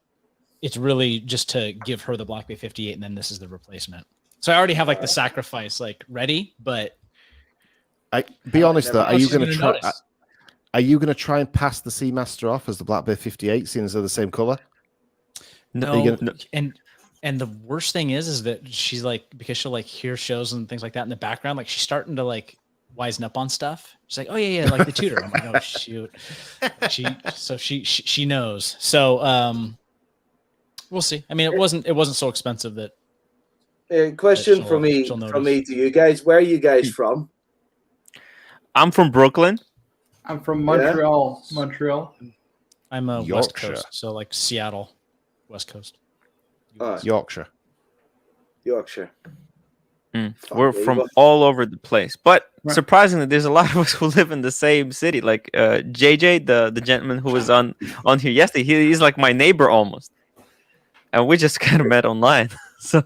it's really just to give her the Black Bay 58, and then this is the replacement. So I already have like the sacrifice like ready, but be honest though, are you going to try? notice? Are you going to try and pass the Seamaster off as the Black Bay 58, seeing as they're the same color? No, and the worst thing is that she's like, because she'll like hear shows and things like that in the background, like she's starting to like wisen up on stuff. She's like, oh yeah, like the Tudor. I'm like, oh shoot. She knows. So we'll see. I mean, it wasn't so expensive that. Question from me to you guys. Where are you guys from? I'm from Brooklyn. I'm from Montreal. Yeah. Montreal. I'm West Coast, so like Seattle, West Coast. Yorkshire. We're from all over the place, but surprisingly, there's a lot of us who live in the same city. Like JJ, the gentleman who was on here yesterday, he's like my neighbor almost, and we just kind of met online. So,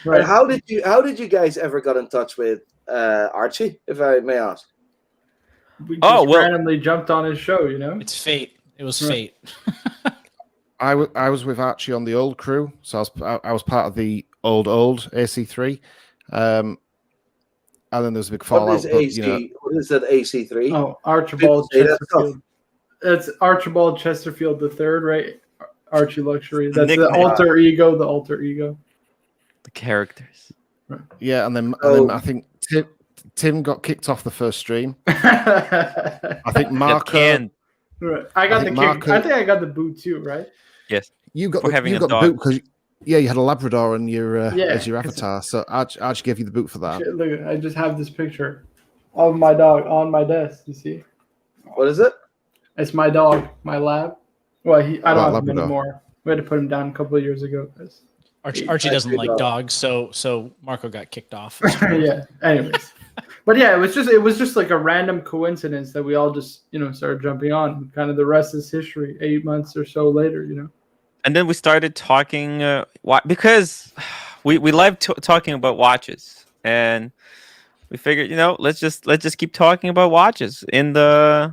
right. How did you guys ever got in touch with Archie, if I may ask? We just randomly jumped on his show, you know? It's fate. It was fate. I was with Archie on the old crew, so I was part of the old AC3, and then there's a big fallout. What is that AC3? Oh, Archibald Chesterfield. That's Archibald Chesterfield III, right? Archie Luxury. That's the alter ego. The characters. Right. Yeah, and then I think Tim got kicked off the first stream. I think Marco. Right. I got the kick. I think I got the boot too, right? Yes. You got the boot because you had a Labrador on your as your avatar. So Arch gave you the boot for that. Look, I just have this picture of my dog on my desk. You see? What is it? It's my dog, my lab. Well, I don't have Labrador. him anymore. We had to put him down a couple of years ago. Archie doesn't like dogs, so Marco got kicked off. Yeah. Anyways, but yeah, it was just like a random coincidence that we all just started jumping on. Kind of the rest is history. 8 months or so later, And then we started talking because we love talking about watches, and we figured let's just keep talking about watches in the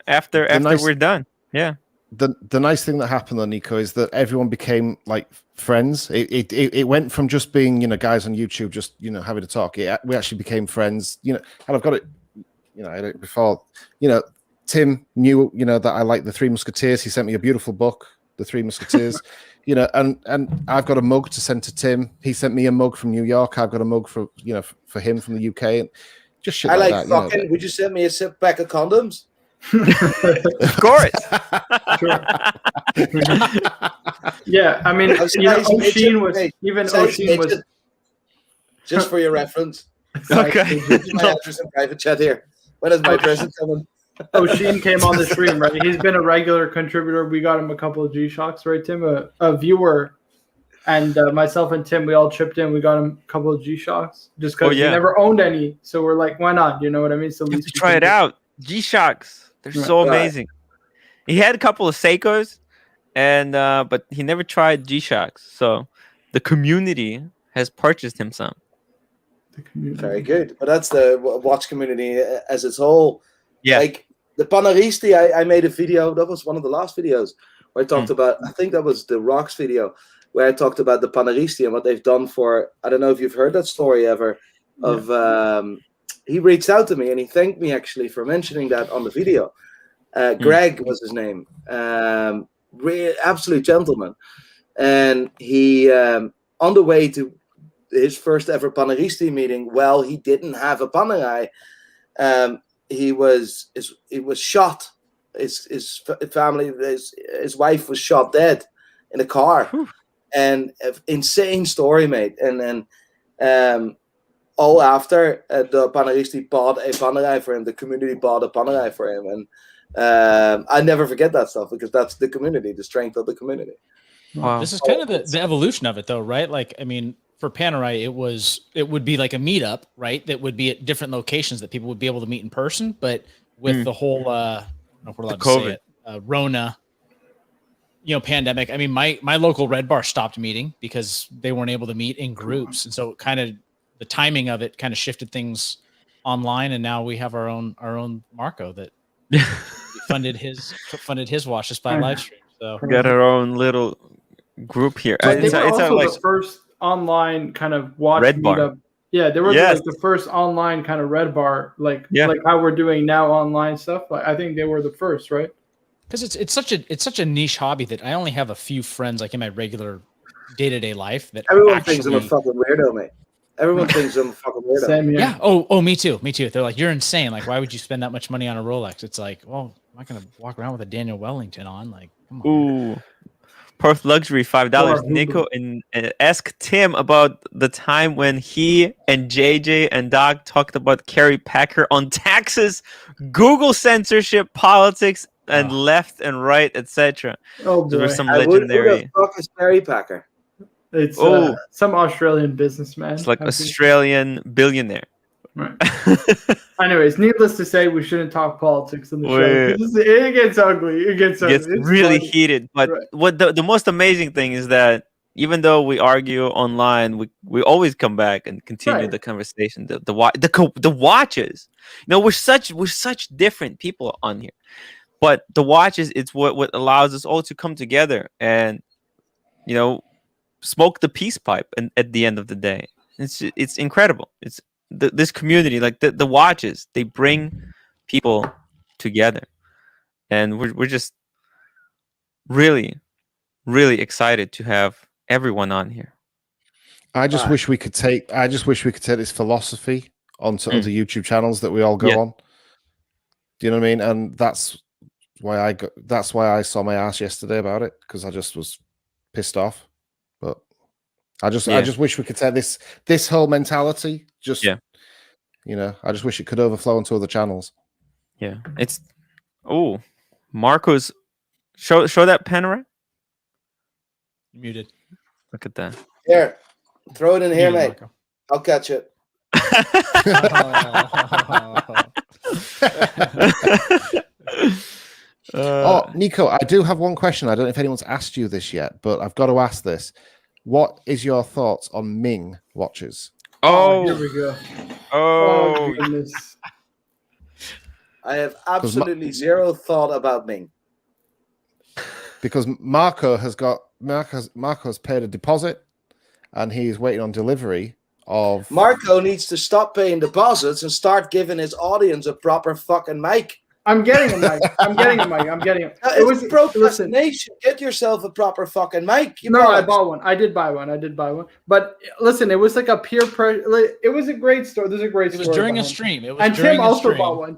after we're done. Yeah. The nice thing that happened though, Nico, is that everyone became like friends. It went from just being guys on YouTube just having a talk. We actually became friends. And I've got it. I had it before. Tim knew that I liked the Three Musketeers. He sent me a beautiful book, The Three Musketeers. And I've got a mug to send to Tim. He sent me a mug from New York. I've got a mug for for him from the UK. And just shit like that. Fucking. Would you send me a pack of condoms? Of course. Sure. Yeah, I mean, Oshin was just for your reference. Okay. My address in private chat here. When is my present coming? Oshin came on the stream, right? He's been a regular contributor. We got him a couple of G-Shocks, right, Tim? A viewer and myself and Tim, we all chipped in. We got him a couple of G-Shocks just because we never owned any. So we're like, why not? You know what I mean? So you have to try it out. G-Shocks. They're so amazing. He had a couple of Seikos, and but he never tried G-Shocks. So the community has purchased him some. Very good. But that's the watch community as its whole. Yeah. Like the Panaristi, I made a video. That was one of the last videos where I talked about, I think that was the Rocks video, where I talked about the Panaristi and what they've done for, I don't know if you've heard that story ever, of he reached out to me and he thanked me actually for mentioning that on the video. Greg was his name. Absolute gentleman. And he, on the way to his first ever Panaristi meeting, he didn't have a Panerai. He was shot. His family, his wife was shot dead in a car. Whew. And insane story, mate. And then all after the Panaristi bought a Panerai for him. The community bought a Panerai for him, and I never forget that stuff because that's the community, the strength of the community. Wow. This is kind of the evolution of it, though, right? Like, I mean, for Panerai, it would be like a meetup, right? That would be at different locations that people would be able to meet in person. But with the whole, I don't know if we're allowed to say it, Rona, pandemic. I mean, my local Red Bar stopped meeting because they weren't able to meet in groups, and so kind of the timing of it kind of shifted things online. And now we have our own Marco that funded his watch just by live stream. So We got our own little group here. But they It's were also like the first online kind of watch Red Bar. meetup. Yeah, they were Yes. like the first online kind of Red Bar, like Yeah. like how we're doing now online stuff. Like, I think they were the first, right? because it's such a niche hobby that I only have a few friends like in my regular day-to-day life that Everyone actually, thinks I'm a fucking weirdo, mate. Everyone thinks I'm a fucking weirdo. Same here. yeah. Oh, me too. They're like, you're insane. Like, why would you spend that much money on a Rolex? It's like, well, I'm not gonna walk around with a Daniel Wellington on. Like, come on. ooh, Perth luxury $5. Or Nico and ask Tim about the time when he and JJ and Doc talked about Kerry Packer on taxes, Google censorship, politics, and left and right, etc. Oh There boy, were some Who the legendary. fuck is Perry Packer? it's Oh. some Australian businessman. It's like I think. Australian billionaire. Right. Anyways, needless to say, we shouldn't talk politics on the show. Wait. 'Cause It gets ugly. It gets ugly. Gets It's really funny. heated. But Right. what the most amazing thing is that even though we argue online, we always come back and continue Right. the conversation. The watches. We're such different people on here. But the watches, it's what allows us all to come together and smoke the peace pipe and at the end of the day. It's incredible. It's this community, like the watches, they bring people together. And we're just really, really excited to have everyone on here. I just wish we could take this philosophy onto other YouTube channels that we all go on. Do you know what I mean? And that's why I saw my ass yesterday about it, because I just was pissed off. But I just wish we could take this whole mentality. I just wish it could overflow into other channels. Yeah. It's Marco's show that panorama. Muted. Look at that. Here, throw it in here, Muted, mate. Marco. I'll catch it. Nico, I do have one question. I don't know if anyone's asked you this yet, but I've got to ask this. What is your thoughts on Ming watches? Here we go. Oh, Goodness. I have absolutely zero thought about Ming. Because Marco has paid a deposit, and he's waiting on delivery of. Marco needs to stop paying deposits and start giving his audience a proper fucking mic. I'm getting a mic. I'm getting a mic. I'm getting it. It was It's procrastination. Get yourself a proper fucking mic. I bought one. I did buy one. But listen, it was like a peer pressure. It was a great story. There's a great story. It was during a behind it. stream. It was And during Tim a also stream. bought one.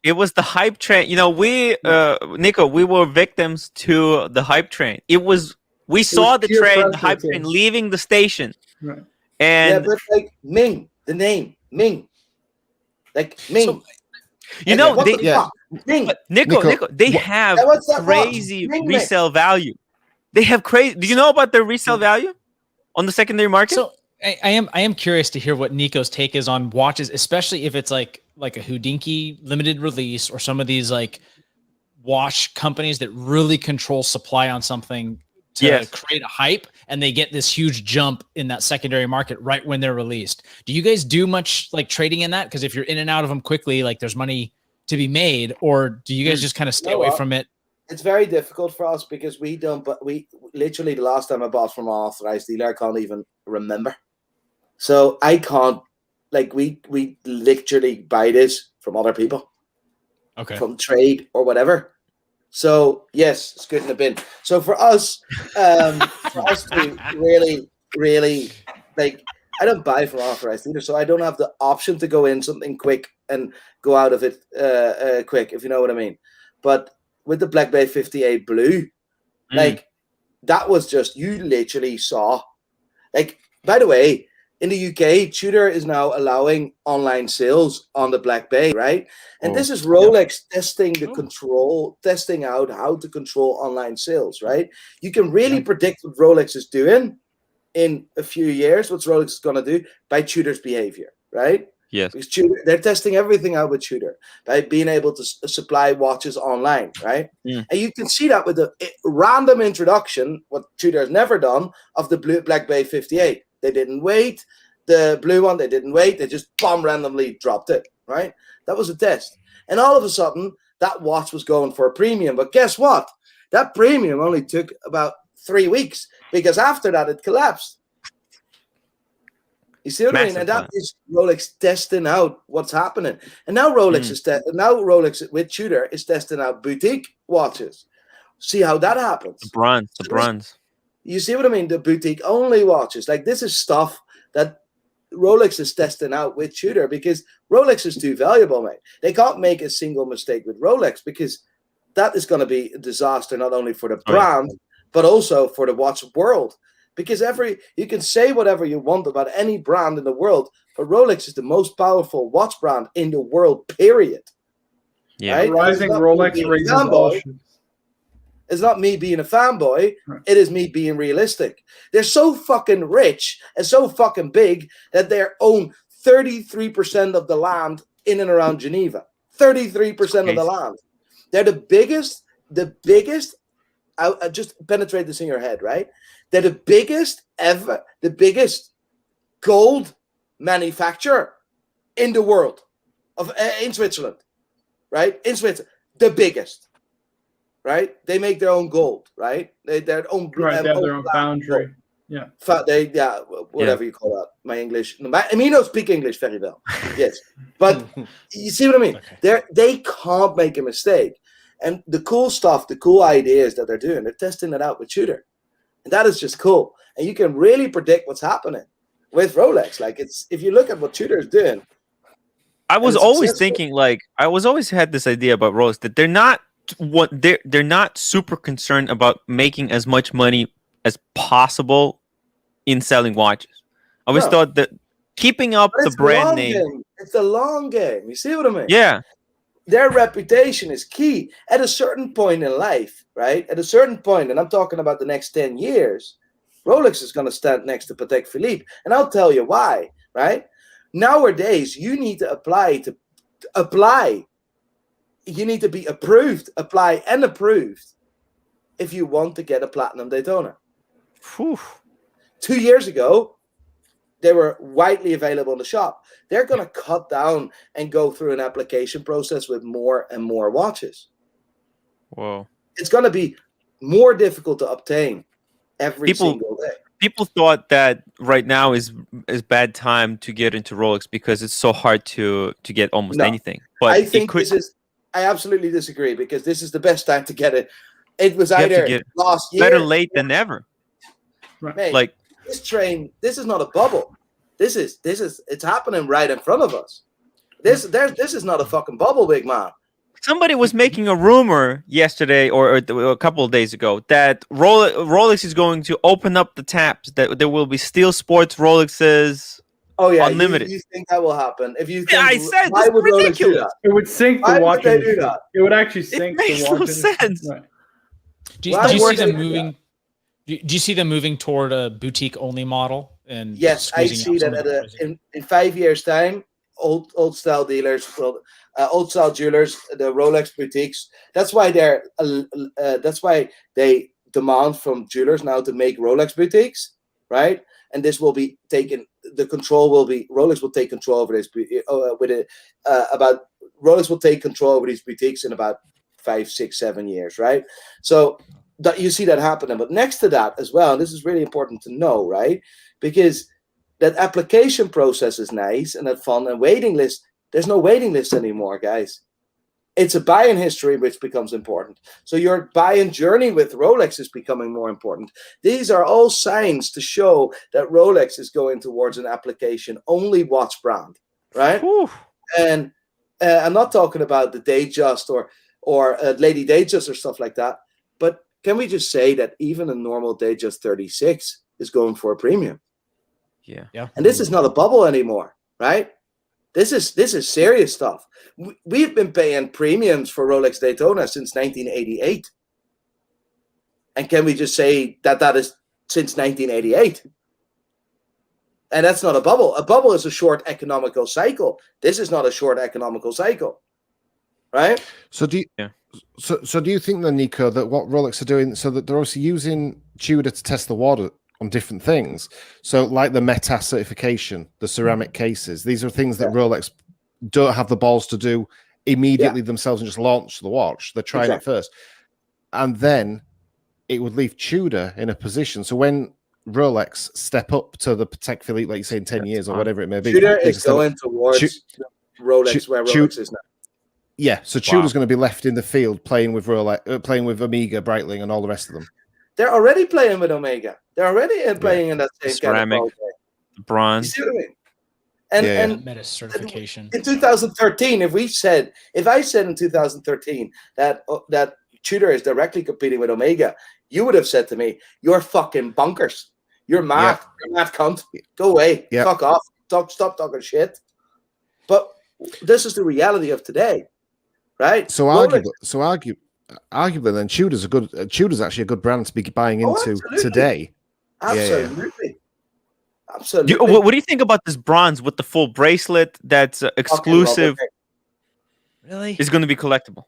it was the hype train. Nico, we were victims to the hype train. We saw the peer train, the pressure, hype Tim. train leaving the station. Right. And but like Ming, the name Ming, like Ming. what the fuck? Ming. But Nico, they have what's that crazy watch? Ming, resale value. They have crazy. Do you know about their resale value on the secondary market? So I am curious to hear what Nico's take is on watches, especially if it's like a Houdinki limited release or some of these like watch companies that really control supply on something to create a hype, and they get this huge jump in that secondary market right when they're released. Do you guys do much like trading in that? Because if you're in and out of them quickly, like there's money to be made, or do you guys just kind of stay away from it? It's very difficult for us because we don't. But we literally the last time I bought from an authorized dealer, I can't even remember. So I can't. Like we literally buy this from other people, from trade or whatever. So yes, it's good in the bin. So for us to really, really like, I don't buy from authorized either, so I don't have the option to go in something quick and go out of it quick, if you know what I mean. But with the Black Bay 58 Blue, like that was just, you literally saw. Like, by the way, In the UK, Tudor is now allowing online sales on the Black Bay, right? And this is Rolex testing out how to control online sales, right? You can really predict what Rolex is doing in a few years, what Rolex is going to do by Tudor's behavior, right? Yes. Because Tudor, they're testing everything out with Tudor by being able to supply watches online, right? And you can see that with the random introduction, what Tudor has never done, of the Black Bay 58. They didn't wait. The blue one, they didn't wait. They just randomly dropped it, right? That was a test. And all of a sudden, that watch was going for a premium. But guess what? That premium only took about 3 weeks because after that, it collapsed. You see what I mean? And that is Rolex testing out what's happening. And now Rolex with Tudor is testing out boutique watches. See how that happens. The bronze. You see what I mean? The boutique only watches. Like, this is stuff that Rolex is testing out with Tudor because Rolex is too valuable, mate. They can't make a single mistake with Rolex because that is going to be a disaster not only for the brand, but also for the watch world. Because you can say whatever you want about any brand in the world, but Rolex is the most powerful watch brand in the world, period. Yeah. Right? Rising Rolex raises all shoes. It's not me being a fanboy. It is me being realistic. They're so fucking rich and so fucking big that they own 33% of the land in and around Geneva. 33% of the land. They're the biggest, I just penetrate this in your head, right? They're the biggest gold manufacturer in the world, in Switzerland, right? In Switzerland, the biggest. Right, they make their own gold. Right, they have their own foundry. Yeah, whatever you call that. My English, I mean, I speak English very well. Yes, but you see what I mean. Okay. They can't make a mistake, and the cool stuff, the cool ideas that they're doing, they're testing it out with Tudor, and that is just cool. And you can really predict what's happening with Rolex. Like, if you look at what Tudor is doing, I was always thinking, like, I always had this idea about Rolex that they're not super concerned about making as much money as possible in selling watches. I always thought that keeping up the brand name. It's a long game. You see what I mean? Yeah. Their reputation is key. At a certain point in life, right? At a certain point, and I'm talking about the next 10 years, Rolex is going to stand next to Patek Philippe. And I'll tell you why, right? Nowadays, you need to apply. You need to be approved if you want to get a platinum Daytona. Whew. 2 years ago, they were widely available in the shop. They're going to cut down and go through an application process with more and more watches. Whoa. It's going to be more difficult to obtain every single day. People thought that right now is bad time to get into Rolex because it's so hard to get almost anything. But I think I absolutely disagree because this is the best time to get it. It was either last year. Better late than never. Mate, like this train, this is not a bubble. This is it's happening right in front of us. This is not a fucking bubble, big man. Somebody was making a rumor yesterday or a couple of days ago that Rolex is going to open up the taps, that there will be steel sports Rolexes. Oh yeah, unlimited. You think that will happen? If you think, I said this is ridiculous. It would sink the watch. Why would they do that? It would actually sink the watch. It makes no sense. Right. Do you see them moving? Do you see them moving toward a boutique only model? And yes, I see that in 5 years' time, old style dealers, old style jewelers, the Rolex boutiques. That's why they demand from jewelers now to make Rolex boutiques, right? And this will be taken. The control will be Rolex will take control over this. Rolex will take control over these boutiques in about 5, 6, 7 years, right? So that you see that happening. But next to that as well, and this is really important to know, right? Because that application process is nice and that fun and waiting list. There's no waiting list anymore, guys. It's a buy-in history which becomes important. So your buy-in journey with Rolex is becoming more important. These are all signs to show that Rolex is going towards an application-only watch brand, right? Whew. And I'm not talking about the Datejust or Lady Datejust or stuff like that. But can we just say that even a normal Datejust 36 is going for a premium? Yeah. And this is not a bubble anymore, right? This is serious stuff. We've been paying premiums for Rolex Daytona since 1988. And can we just say that is since 1988? And that's not a bubble. A bubble is a short economical cycle. This is not a short economical cycle, right? So do you think then, Nico, that what Rolex are doing, so that they're also using Tudor to test the water on different things? So like the META certification, the ceramic cases, these are things that Rolex don't have the balls to do immediately themselves and just launch the watch. They're trying it first. And then it would leave Tudor in a position. So when Rolex step up to the Patek Philippe, like you say, in 10 years or whatever it may be, Tudor is going towards Rolex, where Rolex is now. Yeah, so Tudor's going to be left in the field playing with Rolex, playing with Omega, Breitling, and all the rest of them. They're already playing with Omega. They're already playing in that same ceramic, kind of bronze. You see what I mean? And META certification. In 2013, if I said in 2013 that Tudor is directly competing with Omega, you would have said to me, "You're fucking bonkers. You're mad. You're mad cunt. Go away. Fuck off. Stop talking shit." But this is the reality of today, right? So arguably, then Tudor's actually a good brand to be buying into today. Absolutely. Absolutely. What do you think about this bronze with the full bracelet that's exclusive? Really? Is going to be collectible.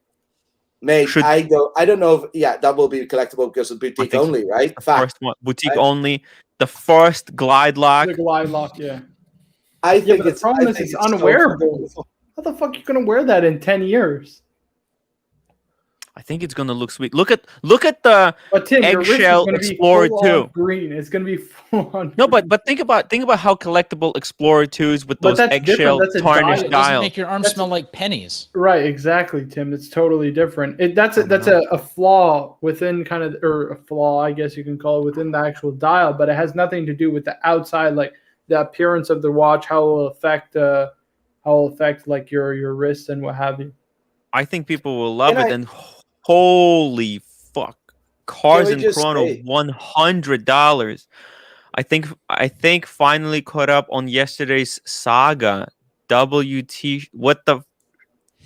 Mate, I don't know if that will be collectible because it's boutique only, right? First one, boutique only. The first glide lock. The glide lock, yeah. I think the problem is it's unwearable. How the fuck are you gonna wear that in 10 years? I think it's gonna look sweet. Look at the eggshell Explorer 2. Green. It's gonna be full on. No, but think about how collectible Explorer 2 is with those eggshell tarnished It doesn't dials. make your arms smell like pennies. Right, exactly, Tim. It's totally different. That's a flaw within or a flaw, I guess you can call it, within the actual dial, but it has nothing to do with the outside, like the appearance of the watch, how it will affect like your wrists and what have you. I think people will love it. And holy fuck, Cars and Chrono, $100. I think finally caught up on yesterday's saga. WT, what the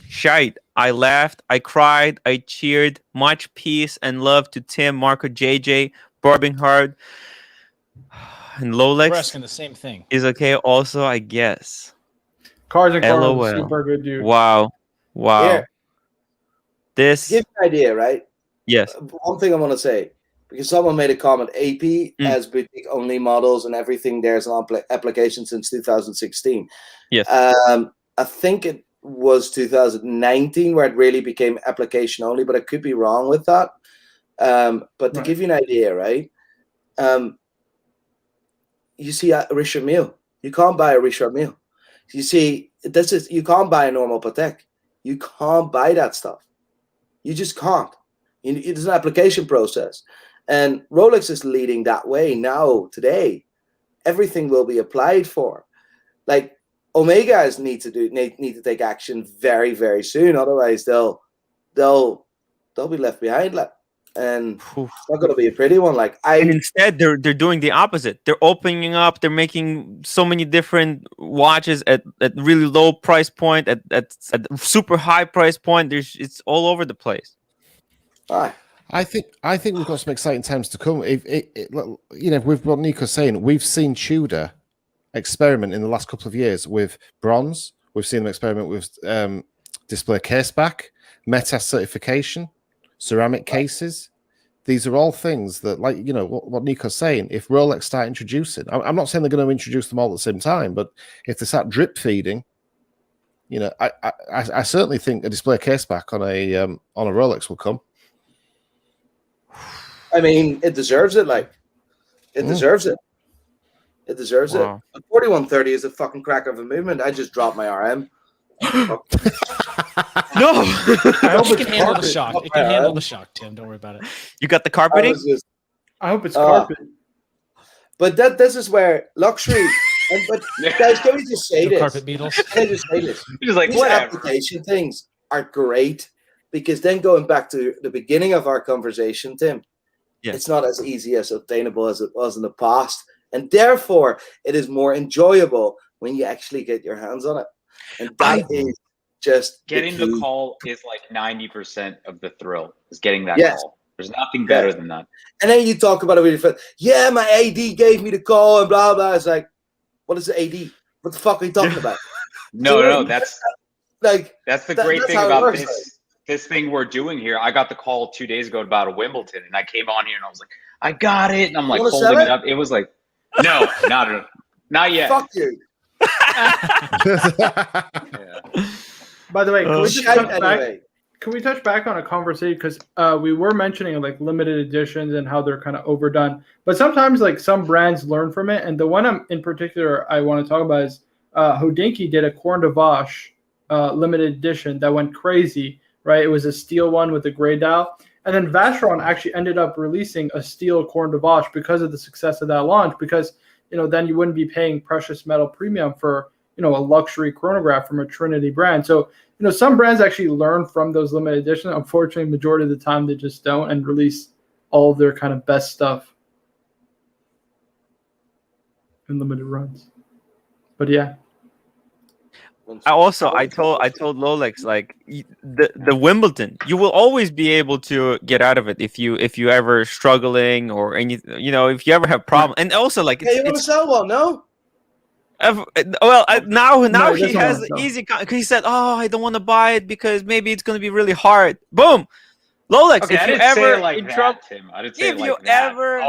shite? I laughed, I cried, I cheered. Much peace and love to Tim, Marco, JJ, Barbinghard, and Rolex. We're asking the same thing. Is okay also, I guess. Cars and Chrono, super good dude. Wow. Yeah. This give you an idea, right? Yes. One thing I want to say, because someone made a comment, AP has boutique only models and everything there's an application since 2016. Yes. I think it was 2019 where it really became application only, but I could be wrong with that. But to give you an idea, right? You see a Richard Mille. You can't buy a Richard Mille. You see, you can't buy a normal Patek. You can't buy that stuff. You just can't. It's an application process. And Rolex is leading that way now, today. Everything will be applied for. Like, Omega need to take action very, very soon. Otherwise, they'll be left behind. And it's not going to be a pretty one. And instead, they're doing the opposite. They're opening up. They're making so many different watches at really low price point, at super high price point. It's all over the place. I think we've got some exciting times to come. With what Nico's saying, we've seen Tudor experiment in the last couple of years with bronze. We've seen them experiment with display case back, META certification, ceramic cases. These are all things that, like, what Nico's saying, if Rolex start introducing, I'm not saying they're going to introduce them all at the same time, but if they start drip feeding, I certainly think a display case back on a Rolex will come. I mean, it deserves it. It deserves it. It deserves it. 4130 is a fucking crack of a movement. I just dropped my RM. No, I hope it can handle the shock. It can handle the shock, Tim. Don't worry about it. You got the carpeting? I hope it's carpet. But this is where luxury. But guys, can we just say this? Carpet beetles. Can I just say this? Just like, these whatever. application things are great, because then going back to the beginning of our conversation, Tim, it's not as easy as obtainable as it was in the past. and therefore it is more enjoyable when you actually get your hands on it. And that is just getting the the key. call is like 90% of the thrill is getting that Yes. call. There's nothing better than that. And then you talk about it with your friend. Yeah, my AD gave me the call and blah blah. It's like, what is the AD? What the fuck are you talking about? No, that's like that's the great thing how it about works, this thing we're doing here. I got the call 2 days ago about a Wimbledon, and I came on here and I was like, I got it, and I'm like holding it up. It was like, no, not yet. Fuck you. Yeah. By the way, can we just touch back? Anyway. Can we touch back on a conversation, because we were mentioning like limited editions and how they're kind of overdone, but sometimes like some brands learn from it, and the one in particular I want to talk about is Hodinkee did a Corne de Vache limited edition that went crazy, right? It was a steel one with a gray dial, and then Vacheron actually ended up releasing a steel Corne de Vache because of the success of that launch, because then you wouldn't be paying precious metal premium for a luxury chronograph from a Trinity brand. So some brands actually learn from those limited editions. Unfortunately, majority of the time they just don't and release all of their kind of best stuff in limited runs. But yeah. I told Rolex, like, the Wimbledon, you will always be able to get out of it if you ever struggling or any, if you ever have problem. And also, like, you want to sell one? No. Now he he has easy. He said, "Oh, I don't want to buy it because maybe it's going to be really hard." Boom, Rolex. Okay, if you ever like in trouble, Tim. I didn't say if like you that. ever,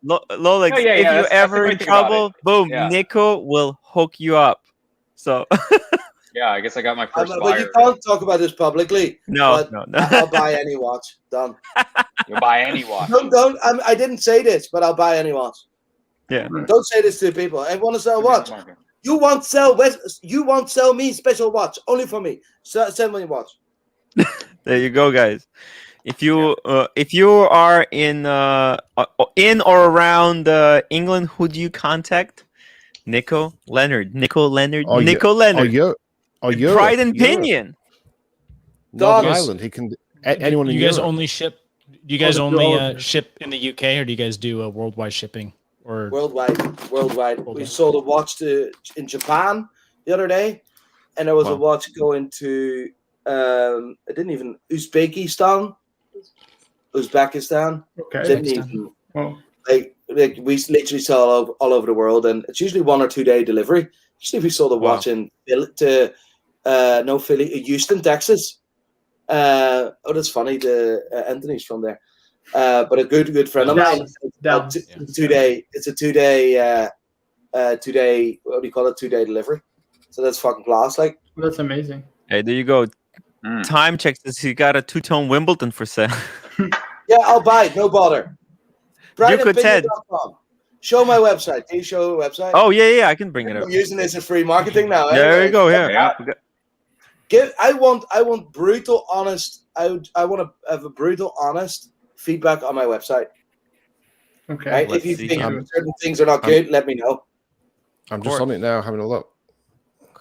Rolex, if you ever in trouble, boom, Nico will hook you up. So. Yeah, I guess I got my first buyer. But you can't talk about this publicly. No. I'll buy any watch. Done. You'll buy any watch. Don't. I didn't say this, but I'll buy any watch. Yeah. Don't say this to people. I want to sell a watch. You won't sell me special watch only for me. So send me a watch. There you go, guys. If you are in or around England, who do you contact? NicoLeonard. Pride and Pinion. Northern Ireland. He can. Anyone in you Europe. guys only ship? Do you guys only ship in the UK, or do you guys do worldwide shipping? Or worldwide. We sold a watch in Japan the other day, and there was a watch going to Uzbekistan. Okay. Didn't even like we literally sell all over the world, and it's usually 1 or 2 day delivery. Usually we sold a watch in Houston, Texas. That's funny. Anthony's from there. But a good friend of mine. It's a 2 day. It's a 2 day. 2 day. What do you call it? 2 day delivery. So that's fucking class. Like that's amazing. Hey, there you go. Time checks says he got a 2-tone Wimbledon for sale. Yeah, I'll buy it. No bother. DucoTed.com. Show my website. Can you show the website? Oh yeah. I can bring it up. I'm using this as free marketing now. There you go. Yeah. I want brutal, honest. I want to have a brutal, honest feedback on my website. Okay. Right? If you think certain things are not good, let me know. I'm just on it now, having a look.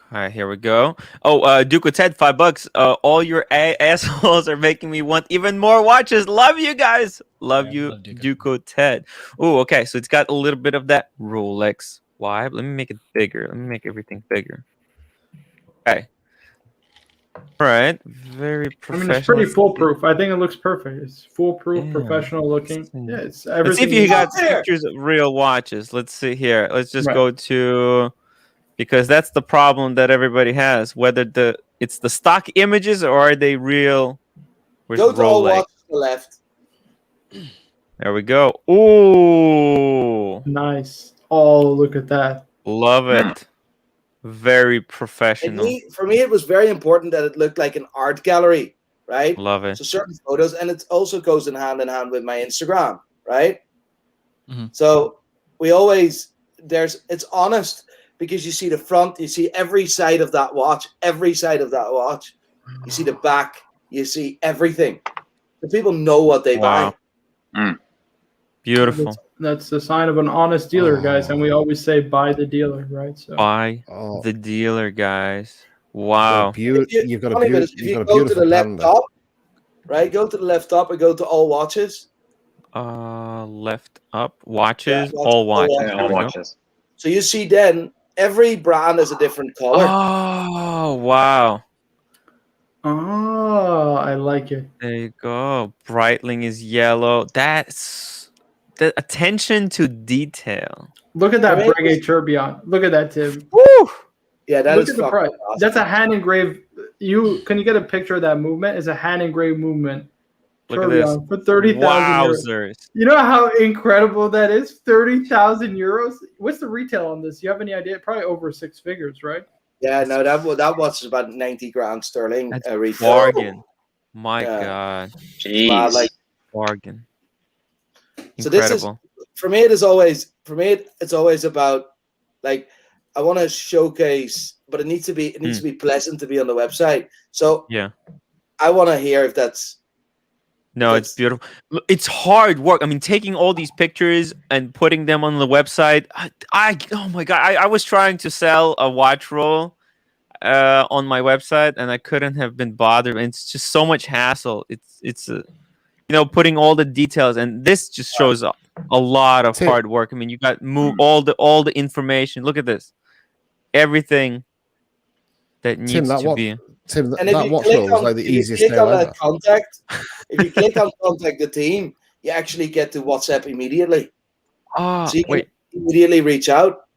All right, here we go. Oh, DucoTed, $5. All your assholes are making me want even more watches. Love you guys. Love you, DucoTed. Oh, okay. So it's got a little bit of that Rolex vibe. Let me make it bigger. Let me make everything bigger. Okay. All right. Very professional. It's pretty foolproof. I think it looks perfect. It's foolproof, professional looking. Yeah, it's everything. Let's see if you got pictures of real watches. Let's see here. Let's just go to, because that's the problem that everybody has. Whether it's the stock images or are they real? Go to all watches to the left. There we go. Ooh. Nice. Oh, look at that. Love it. Very professional. For me, it was very important that it looked like an art gallery, right? Love it. So certain photos, and it also goes in hand with my Instagram, right? Mm-hmm. So it's honest because you see the front, you see every side of that watch, You see the back, you see everything. The people know what they buy. Beautiful. That's the sign of an honest dealer, guys. And we always say buy the dealer, right? So buy the dealer, guys. Wow. You've got a beautiful to the left top, right? Go to the left top and go to all watches. Left up. Watches. watch- All all watches. watches. There we I'll go. watch this. So you see, then every brand is a different color. Oh, wow. Oh, I like it. There you go. Breitling is yellow. That's the attention to detail. Look at that Right? Breguet tourbillon. Look at that, Tim. Woo! Yeah, that Look is at the fucking price. awesome. That's a hand engraved. Can you get a picture of that movement? It's a hand engraved movement. Look at this. Tourbillon for 30,000 euros. Wowzers. You know how incredible that is? 30,000 euros. What's the retail on this? You have any idea? Probably over 6 figures, right? Yeah, no, that watch is about 90 grand sterling. That's Retail. bargain. My Yeah. God. Jeez. Wow, like, Bargain. So this is- Incredible. for me, it's always about, like, I want to showcase, but it needs to be pleasant to be on the website. So Yeah. I want to hear if that's No, it's beautiful. It's hard work. I mean, taking all these pictures and putting them on the website. Oh my God. I was trying to sell a watch roll on my website, and I couldn't have been bothered. And it's just so much hassle. It's putting all the details, and this just shows a lot of Tim. hard work. I mean, you got move all the information. Look at this. Everything that needs to be. Tim, And if that you watch click roll was on- like the if you easiest click nail on ever. that contact, if you click on contact the team, you actually get to WhatsApp immediately. Oh, So you can wait. immediately reach out.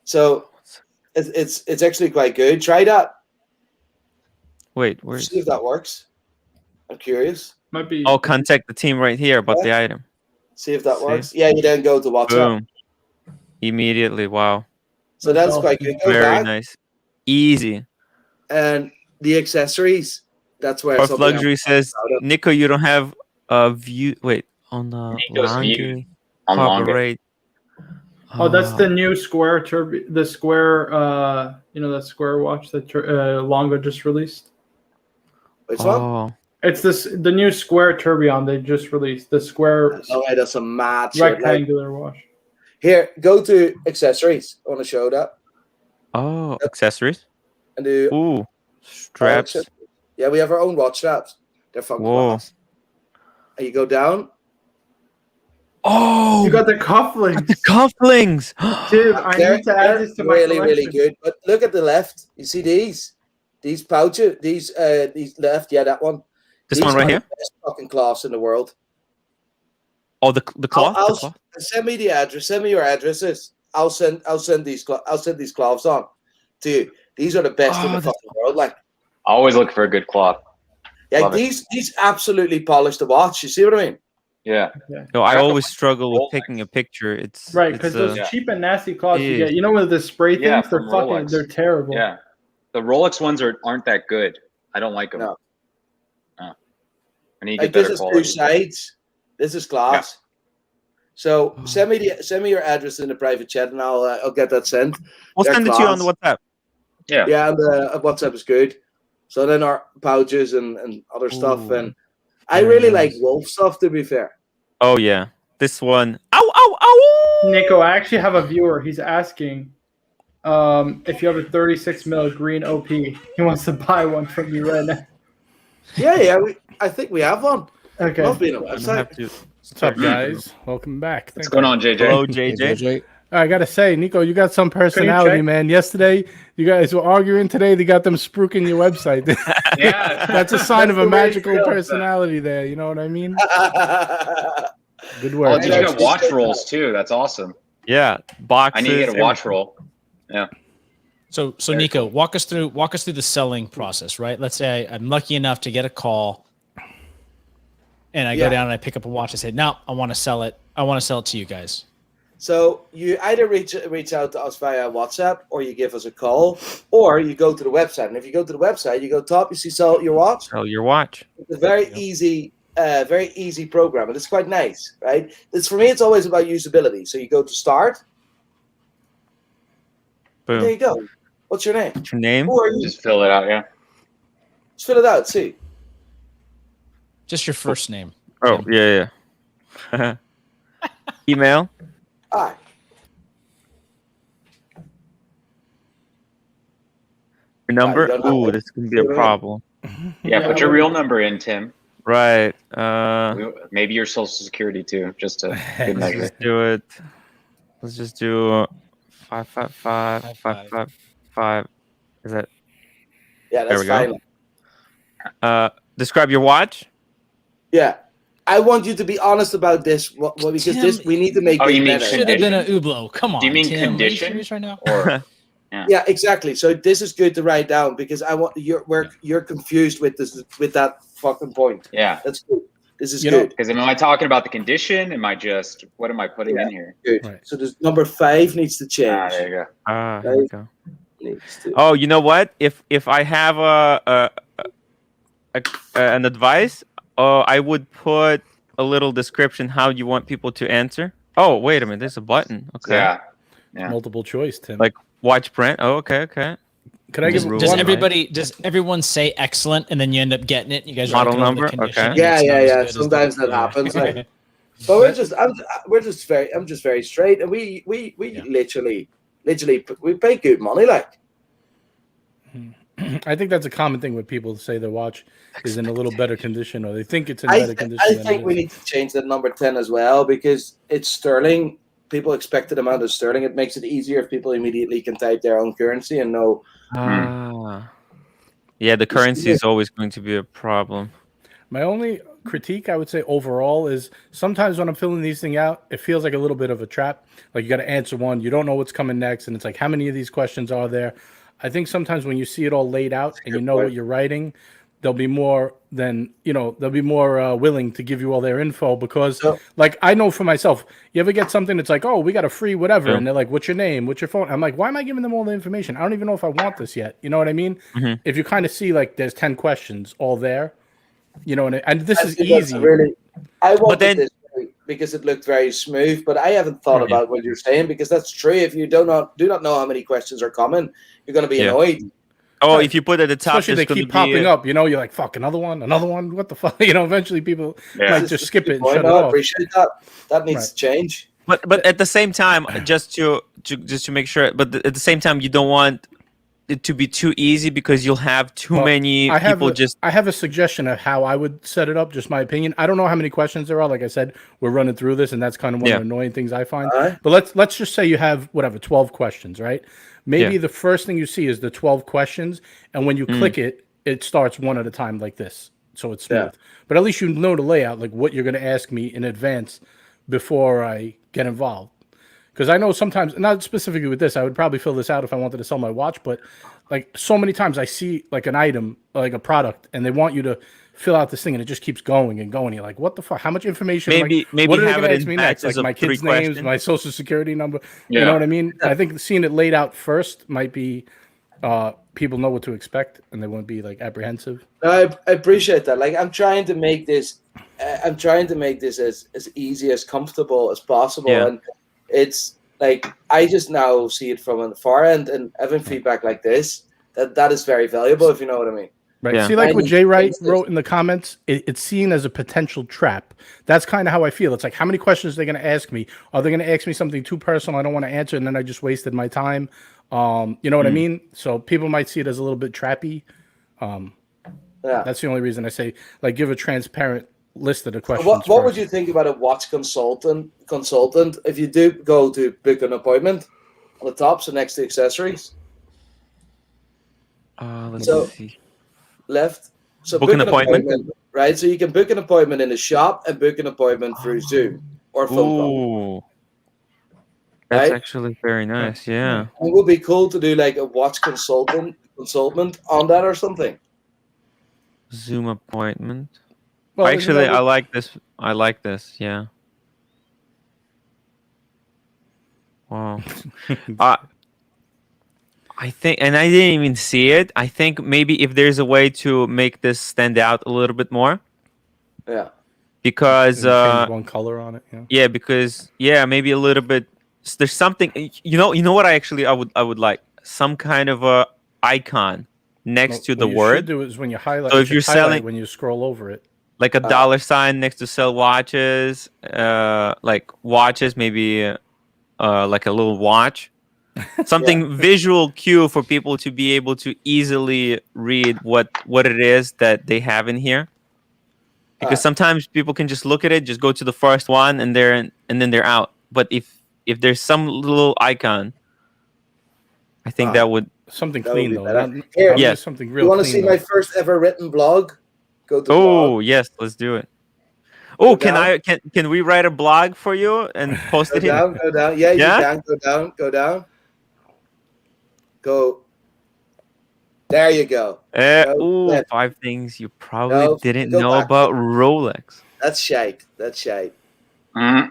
So it's actually quite good. Try that. Wait, where's See if that works. I'm curious. Might be. I'll contact the team right here about the item. See if that See? works. Yeah, you then go to WhatsApp. Boom. Immediately. Wow. So that's quite good. Go Very back. nice. Easy. And the accessories. That's where Puff something I'm Luxury says, proud of. Nico, you don't have a view. Wait, on the Nico's view. Lange On Lange. Corporate. Oh, that's the new square the square. That square watch that Longo just released. Which one? Oh, It's the new square tourbillon they just released. The square Oh, wait, that's some mad shit. Like, rectangular watch. here, go to accessories. I want to show that. oh, accessories. And do Ooh, straps. Yeah, we have our own watch straps. They're fucking Whoa. class. And you go down. Oh, You got the cufflinks. the cufflinks. Dude, I They're- need to add this to my really, collection. really good. But look at the left. You see these pouches, these left. Yeah, that one. This These one right are here. the best fucking cloths in the world. Oh, the cloth. I'll The cloth? send me the address. Send me your addresses. I'll send these cloths on to you. These are the best in Oh, the that's- fucking world. Like, Always look for a good cloth. yeah, Love it. these absolutely polish the watch. You see what I mean? Yeah. No, I Grab always the struggle with Rolex. taking a picture. It's Right, it's, because those Yeah. cheap and nasty cloths you Yeah. get, with the spray things, Yeah, they're from fucking, Rolex. they're terrible. Yeah. The Rolex ones aren't that good. I don't like them. No. I need to Like, get this better is two quality. sides. This is glass. So send me your address in the private chat, and I'll get that sent. We'll They're send it to you on the class. WhatsApp. Yeah. Yeah, and WhatsApp is good. So then our pouches and other stuff, Ooh, and I very really nice. like wolf stuff. To be fair, Oh yeah, this one. Ow, ow, ow! Nico, I actually have a viewer. He's asking if you have a 36 mil green OP. He wants to buy one from you right now. yeah. I think we have one. Okay. Must be on a I website. have to. What's up, guys? Welcome back. What's Thank going you. on, JJ? Hello, Hey, JJ. JJ. I gotta say, Nico, you got some personality, check? man. Yesterday, you guys were arguing. Today, they got them spruiking your website. Yeah. That's a sign of a That's the way it magical feels. personality there. You know what I mean? Good Oh, work. did you get watch rolls too? That's awesome. Yeah, boxes. I need to get a watch roll. So Nico, walk us through the selling process, right? Let's say I'm lucky enough to get a call, and I Yeah. go down and I pick up a watch. I say, "No, I want to sell it. I want to sell it to you guys." So you either reach out to us via WhatsApp, or you give us a call, or you go to the website. And if you go to the website, you go top, you see sell your watch. Sell your watch. It's a very easy program, and it's quite nice, right? For me, it's always about usability. So you go to start. Boom. There you go. What's your name? What's your name? Who are you? Just fill it out. Yeah. Just fill it out. See. Just your first name. Oh yeah. Email. Hi. Your number. don't have Ooh, it. this can be a problem. Yeah. Put your real number in, Tim. Right. Maybe your social security too, just to good Let's measure. just do it. Let's just do 555. Is that? Yeah, There that's we go. fine. Describe your watch. Yeah. I want you to be honest about this, because Tim, we need to make Oh, this you mean better. Should have been a condition? Hublot. Come on, Do you mean Tim. Are you condition? serious right now? Or Yeah, exactly. So this is good to write down because I want you're confused with that fucking point. yeah, That's good. This is You know- good. because am I talking about the condition? Am I just what am I putting in here? Good. Right. So this number 5 needs to change. There you go. Here we go. Needs to. Oh, you know what? If I have an advice, I would put a little description how you want people to answer. Oh, wait a minute. There's a button. Okay. Yeah. Multiple choice, Tim. Like watch print. Oh, okay. Could I give Rules, Does right? does everyone say excellent and then you end up getting it? You guys are Model looking over the number? condition Okay. and Yeah, it's not as yeah. good as Sometimes the- that happens. Like, but I'm just very straight, and we literally we pay good money. Like, I think that's a common thing when people say their watch is in a little better condition, or they think it's in I better condition. I than think it we is. need to change that number 10 as well because it's sterling. People expect an amount of sterling. It makes it easier if people immediately can type their own currency and know. Yeah, the currency is always going to be a problem. My only critique, I would say, overall, is sometimes when I'm filling these things out, it feels like a little bit of a trap. Like you got to answer one, you don't know what's coming next, and it's like, how many of these questions are there? I think sometimes when you see it all laid out and you know what you're writing, they'll be more willing to give you all their info because, like, I know for myself, you ever get something that's like, oh, we got a free whatever, and they're like, what's your name? What's your phone? I'm like, why am I giving them all the information? I don't even know if I want this yet. You know what I mean? Mhm. If you kind of see like there's 10 questions all there, you know, and this is think that's easy. Really, I wanted then- this because it looked very smooth, but I haven't thought Yeah. about what you're saying because that's true. If you do not know how many questions are coming, you're going to be Yeah. annoyed. Oh, if you put at the top, Especially they there's gonna keep be popping up, you know, you're like, fuck, another one, what the fuck? You know, eventually people Yeah. might This just is skip a it good and shut point. it I off. appreciate that. That needs Right. to change. But at the same time, just to make sure, but at the same time, you don't want it to be too easy because you'll have too Well, many I have people I have a suggestion of how I would set it up, just my opinion. I don't know how many questions there are. Like I said, we're running through this, and that's kind of one of the annoying things I find. All right. But let's just say you have 12 questions, right? Maybe Yeah. the first thing you see is the 12 questions, and when you click it, it starts one at a time like this, so it's smooth. Yeah. But at least you know the layout, like what you're going to ask me in advance before I get involved. Because I know sometimes, not specifically with this, I would probably fill this out if I wanted to sell my watch, but like so many times I see like an item, like a product, and they want you to fill out this thing, and it just keeps going and going. You're like, what the fuck? How much information? Maybe what are they have gonna it ask in me next? batches Like of my 3 kids' names, questions. my social security number. Yeah. You know what I mean? I think seeing it laid out first might be people know what to expect, and they won't be like apprehensive. I appreciate that. Like I'm trying to make this, as easy as comfortable as possible, Yeah. and it's like I just now see it from the far end, and having feedback like this, that is very valuable. If you know what I mean. Right. Yeah. See, like what And Jay Wright it's- wrote in the comments, it's seen as a potential trap. That's kind of how I feel. It's like, how many questions are they going to ask me? Are they going to ask me something too personal I don't want to answer, and then I just wasted my time? You know what I mean? So people might see it as a little bit trappy. Yeah. That's the only reason I say, like, give a transparent list of the questions. What would first. you think about a watch consultant? If you do go to book an appointment, on the top, so next to accessories, Let's So- see. left. So Book an appointment? right? So you can book an appointment in a shop and book an appointment through Zoom or phone call. Ooh, that's Right? actually very nice. Yeah. It would be cool to do like a watch consultant on that or something. Zoom appointment. Well, isn't Actually, that I what- like this. I like this. Yeah. Wow. I think, and I didn't even see it. I think maybe if there's a way to make this stand out a little bit more, Yeah. because change one color on it. Yeah. yeah, because maybe a little bit. There's something, you know what I would like some kind of a icon next to What the you should word, do is when you highlight. So you if you're should highlight selling- when you scroll over it. like a dollar sign next to sell watches, like watches, maybe like a little watch. Something visual cue for people to be able to easily read what it is that they have in here. because sometimes people can just look at it, just go to the first one, and then they're out. But if there's some little icon, I think that would something That would clean be though. better. Not, Here, probably Yes. something real You want to clean. see though. my first ever written blog? Go to Oh blog. yes, let's do it. Oh, Go down. can we write a blog for you and post Go it here? down, go down. Yeah, Yeah? you can. Go down, go down. Go. There you go. No, Ooh, yeah. 5 things you probably No, didn't go know back. about Rolex. That's shite. That's shite. Mhm.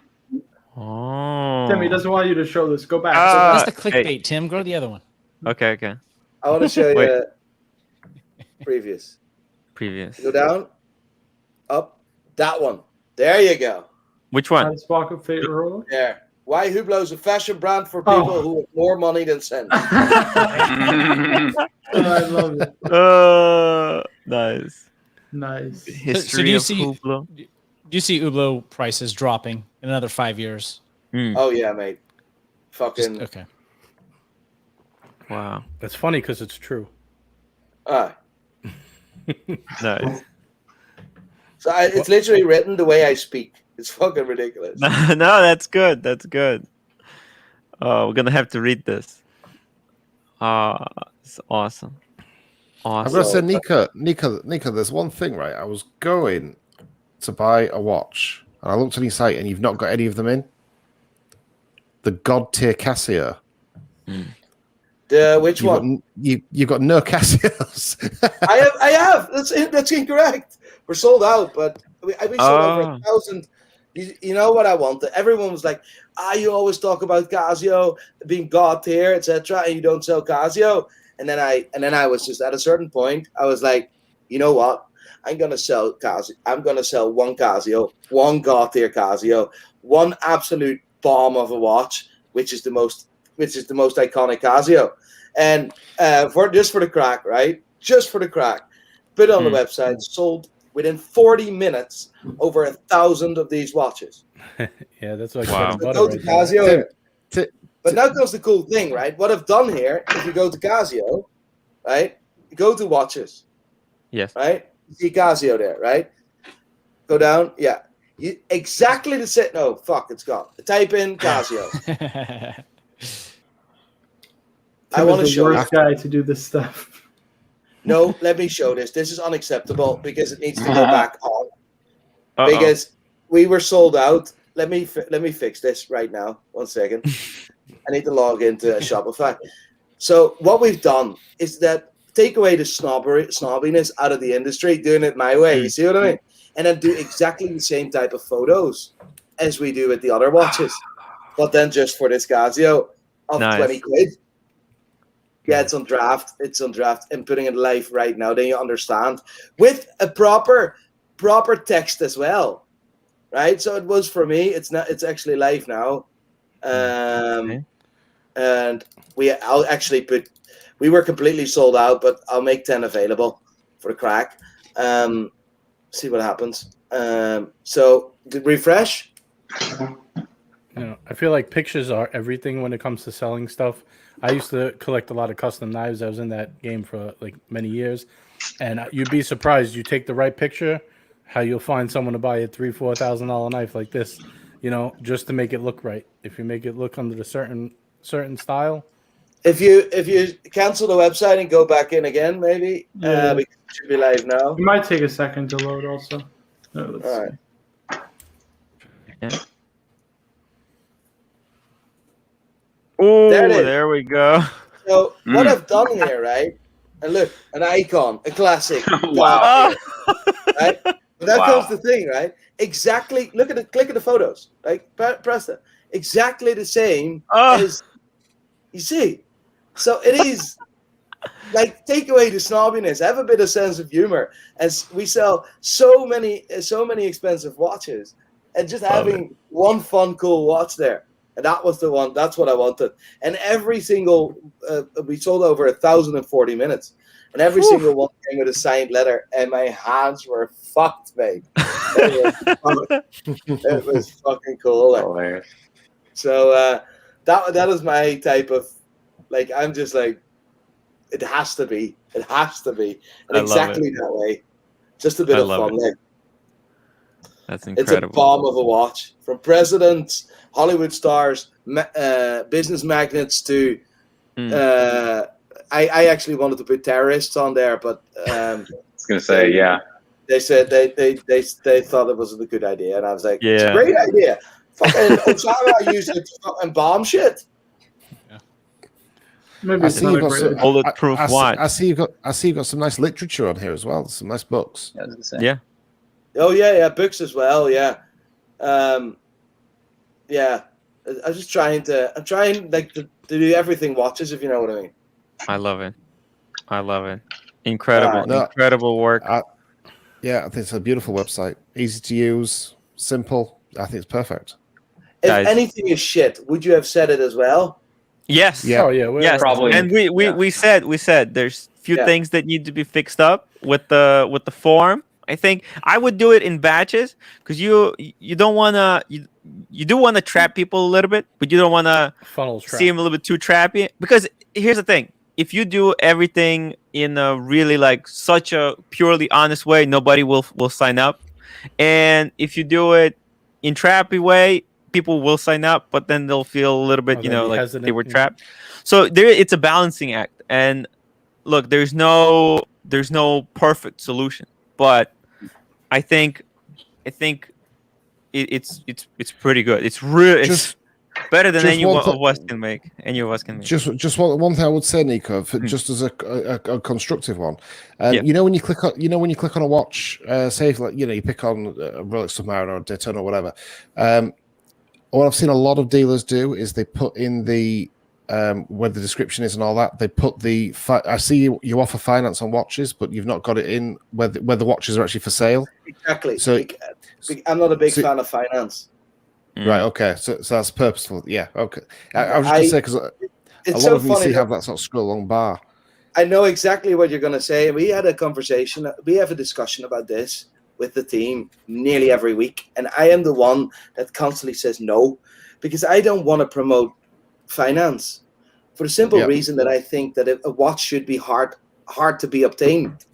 Oh. Tim, he doesn't want you to show this. Go back. Ah. That's the hey. clickbait, Tim. Go to the other one. Okay. I want to show Wait. you previous. Previous. Go down, up, that one. There you go. Which one? That's Pocket Fate Rolex. There. Why Hublot's a fashion brand for people Oh. who have more money than sense. I love it. Nice. Nice. History do you of see- Hublot. Do you see Hublot prices dropping in another 5 years? Oh yeah, mate. Just, Fucking. okay. Wow. It's funny because it's true. Nice. So it's literally written the way I speak. It's fucking ridiculous. No, that's good. That's good. We're gonna have to read this. It's awesome. I'm Awesome. gonna say, Nico. There's one thing, right? I was going to buy a watch, and I looked on your site, and you've not got any of them in. The God tier Casio. Which one? You've got no Casios. I have. That's incorrect. We're sold out, but we sold over 1,000. You know what I wanted? Everyone was like, you always talk about Casio being God tier, etc., and you don't sell Casio. And then I was just at a certain point, I was like, you know what? I'm gonna sell Casio. I'm gonna sell one Casio, one God tier Casio, one absolute bomb of a watch, which is the most iconic Casio. And for the crack, right? Just for the crack, put it on the website, sold within 40 minutes over 1,000 of these watches. Yeah, that's like Wow. butter Go to right there. Casio. Tim, But now comes the cool thing, right? What I've done here, if you go to Casio, right? You go to watches, Yes. right? You see Casio there, right? Go down, yeah. Exactly the same. No, fuck, it's gone. Type in Casio. I want to the show worst guy to do this stuff. No, let me show this. This is unacceptable because it needs to go back on. Uh-oh. Because we were sold out. Let me fix this right now. 1 second. I need to log into Shopify. So what we've done is that take away the snobbiness out of the industry, doing it my way. You see what I mean? And then do exactly the same type of photos as we do with the other watches, but then just for this Casio of Nice. 20 quid. Yeah, it's on draft. It's on draft. I'm putting it live right now. Then you understand with a proper text as well, right? So it was for me. It's not. It's actually live now, Okay. and I'll actually put. We were completely sold out, but I'll make 10 available for the crack. See what happens. So refresh. I feel like pictures are everything when it comes to selling stuff. I used to collect a lot of custom knives. I was in that game for like many years, and you'd be surprised. You take the right picture, how you'll find someone to buy a $3,000-$4,000 knife like this, just to make it look right. If you make it look under a certain style. If you cancel the website and go back in again, maybe Yeah. because it should be live now. It might take a second to load also. Let's All see. right. Yeah. Oh, There it is. there we go. So what I've done here, right? And look, an icon, a classic. Wow. Right? But that Wow. comes the thing, right? Exactly. Click at the photos. Like press that. Exactly the same as you see. So it is like take away the snobbiness, have a bit of sense of humor, as we sell so many expensive watches, and just having one fun, cool watch there. And that was the one. That's what I wanted. And every single, we sold over 1,040 minutes, and every single one came with a signed letter. And my hands were fucked, mate. It was fucking cool. Hilarious. So that is my type of, like, I'm just like, it has to be, and I love exactly that way. Just a bit I of love fun, like. That's It's a incredible. bomb of a watch. From presidents, Hollywood stars, business magnates to. I actually wanted to put terrorists on there, but I was gonna say, yeah. They said they thought it wasn't a good idea, and I was like, it's a Yeah. great idea. Fucking Osama used it to fucking bomb shit. Maybe I it's see not you've a got great some idea. Bulletproof watch. I see you've got some nice literature on here as well. Some nice books. I was gonna say. Yeah. Oh yeah, books as well. Yeah, yeah. I'm just trying like to do everything watches, if you know what I mean. I love it. I love it. Incredible, No. incredible work. Yeah, I think it's a beautiful website. Easy to use, simple. I think it's perfect. If Guys. anything is shit, would you have said it as well? Yes. Yeah. Oh yeah, Yes. Probably. And we said there's few Yeah. things that need to be fixed up with the form. I think I would do it in batches because you don't wanna you do want to trap people a little bit, but you don't want to funnels trap. seem a little bit too trappy. Because here's the thing: if you do everything in a really like such a purely honest way, nobody will sign up. And if you do it in trappy way, people will sign up, but then they'll feel a little bit, Oh, they'll be like hesitant, they were yeah. trapped. So it's a balancing act. And look, there's no perfect solution, but I think it's pretty good. It's real. It's better than any of us can make. Any of us can make. Just one thing I would say, Nico, just as a constructive one. Yeah. You know when you click on a watch, say if, like, you pick on a Rolex Submariner or Daytona or whatever. What I've seen a lot of dealers do is they put in the where the description is and all that. They put the I see you offer finance on watches, but you've not got it in where the watches are actually for sale. Exactly. So I'm not a big fan of finance. Right. Okay. So that's purposeful. Yeah. Okay. I was just gonna say because a lot so of them you funny see have that sort of scroll along bar. I know exactly what you're going to say. We had a conversation. We have a discussion about this with the team nearly every week, and I am the one that constantly says no because I don't want to promote finance for the simple reason that I think that a watch should be hard to be obtained.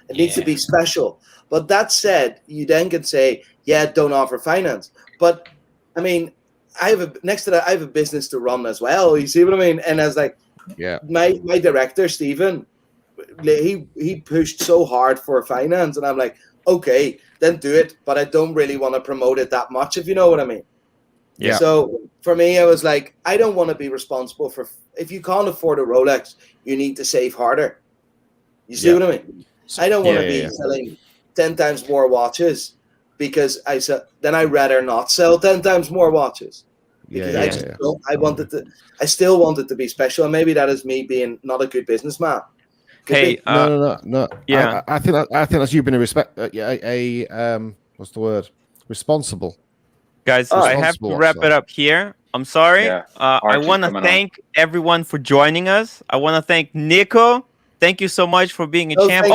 It needs to be special. But that said, you then can say, yeah, don't offer finance. But I mean, I have a business to run as well. You see what I mean? And I was like, my director, Stephen, he pushed so hard for finance, and I'm like, okay, then do it. But I don't really want to promote it that much, if you know what I mean. Yeah. So for me, I was like, I don't want to be responsible for. If you can't afford a Rolex, you need to save harder. You see what I mean? I don't want to be selling 10 times more watches because I said then I'd rather not sell 10 times more watches. Because I still want it to be special, and maybe that is me being not a good businessman. Hey, no. Yeah, I think that's you being what's the word? Responsible. Guys, I have to wrap it up here. I'm sorry. Yeah. I want to thank everyone for joining us. I want to thank Nico. Thank you so much for being a champ.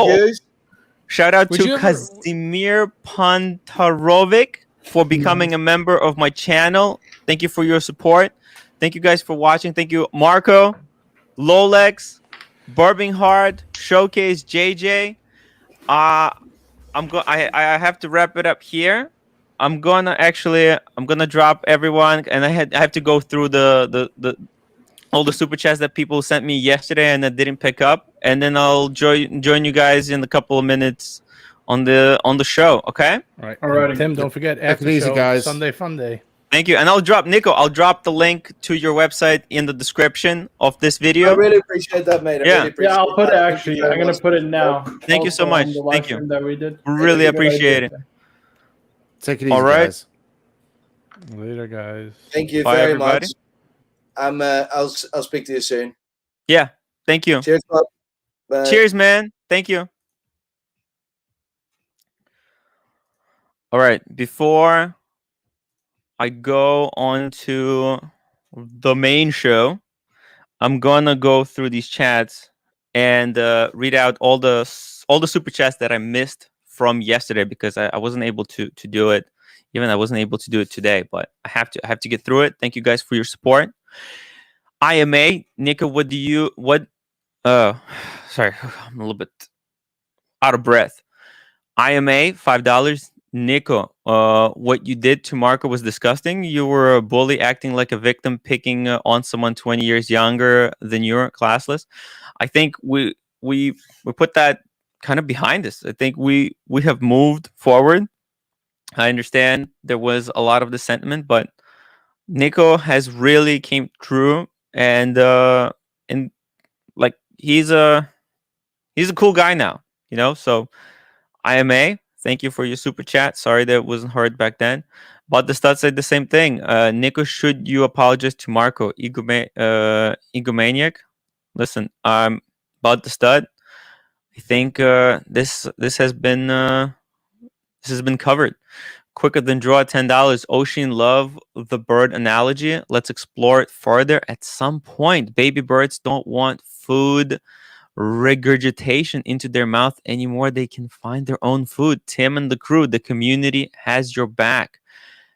Shout out to Kazimir Pantarovic for becoming a member of my channel. Thank you for your support. Thank you guys for watching. Thank you, Marco, Lolex, Barbing Hard, Showcase, JJ. I have to wrap it up here. I'm gonna drop everyone, and I have to go through all the super chats that people sent me yesterday and that didn't pick up, and then I'll join you guys in a couple of minutes on the show. Okay. All right. Tim, don't forget after show, guys. Sunday Fun Day. Thank you, and I'll drop the link to your website in the description of this video. I really appreciate that, mate. I'll put it actually. I'm gonna put it now. Thank you so much. Thank you. That we did. Really appreciate it. Take it easy, all right, guys. Later, guys. Thank you Bye, very everybody. much. I'll speak to you soon. Yeah. Thank you. Cheers, bud. Bye. Cheers, man. Thank you. All right. Before I go on to the main show, I'm gonna go through these chats and read out all the super chats that I missed from yesterday because I wasn't able to do it. Even I wasn't able to do it today, but I have to get through it. Thank you guys for your support. IMA, Nico, sorry, I'm a little bit out of breath. IMA, $5. Nico, what you did to Marco was disgusting. You were a bully, acting like a victim, picking on someone 20 years younger than you, classless. I think we put that kind of behind us. I think we have moved forward. I understand there was a lot of the sentiment, but Nico has really came true, and like he's a cool guy now, So IMA, thank you for your super chat. Sorry that it wasn't heard back then. But the stud said the same thing. Nico, should you apologize to Marco, egomaniac? Listen, about the stud. I think this has been covered. Quicker than draw, $10. Ocean, love the bird analogy. Let's explore it further at some point. Baby birds don't want food regurgitation into their mouth anymore. They can find their own food. Tim and the crew, the community has your back.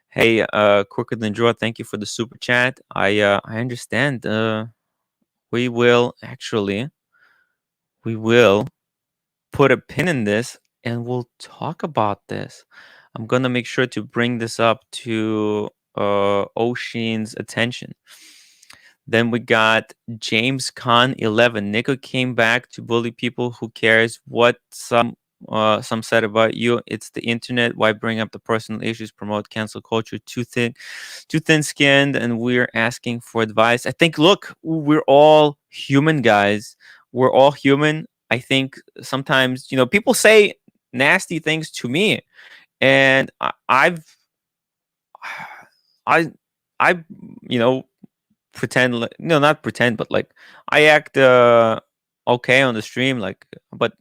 Hey, quicker than draw, thank you for the super chat. I understand. We will put a pin in this and we'll talk about this. I'm gonna make sure to bring this up to Ocean's attention. Then we got James Khan 11. Nico came back to bully people. Who cares what some said about you? It's the internet. Why bring up the personal issues? Promote cancel culture. Too thin-skinned, and we're asking for advice. I think, look, we're all human, guys. We're all human. I think sometimes, people say nasty things to me, and pretend, not pretend, but like I act okay on the stream, but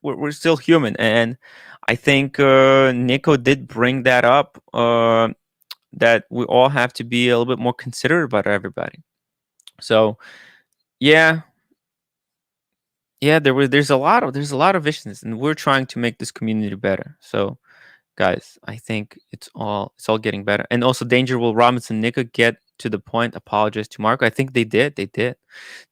we're still human, and I think Nico did bring that up, that we all have to be a little bit more considerate about everybody. So yeah, there's a lot of issues, and we're trying to make this community better. So guys, I think it's all getting better. And also, Danger Will Robinson, Nico, get to the point, apologize to Marco. I think they did.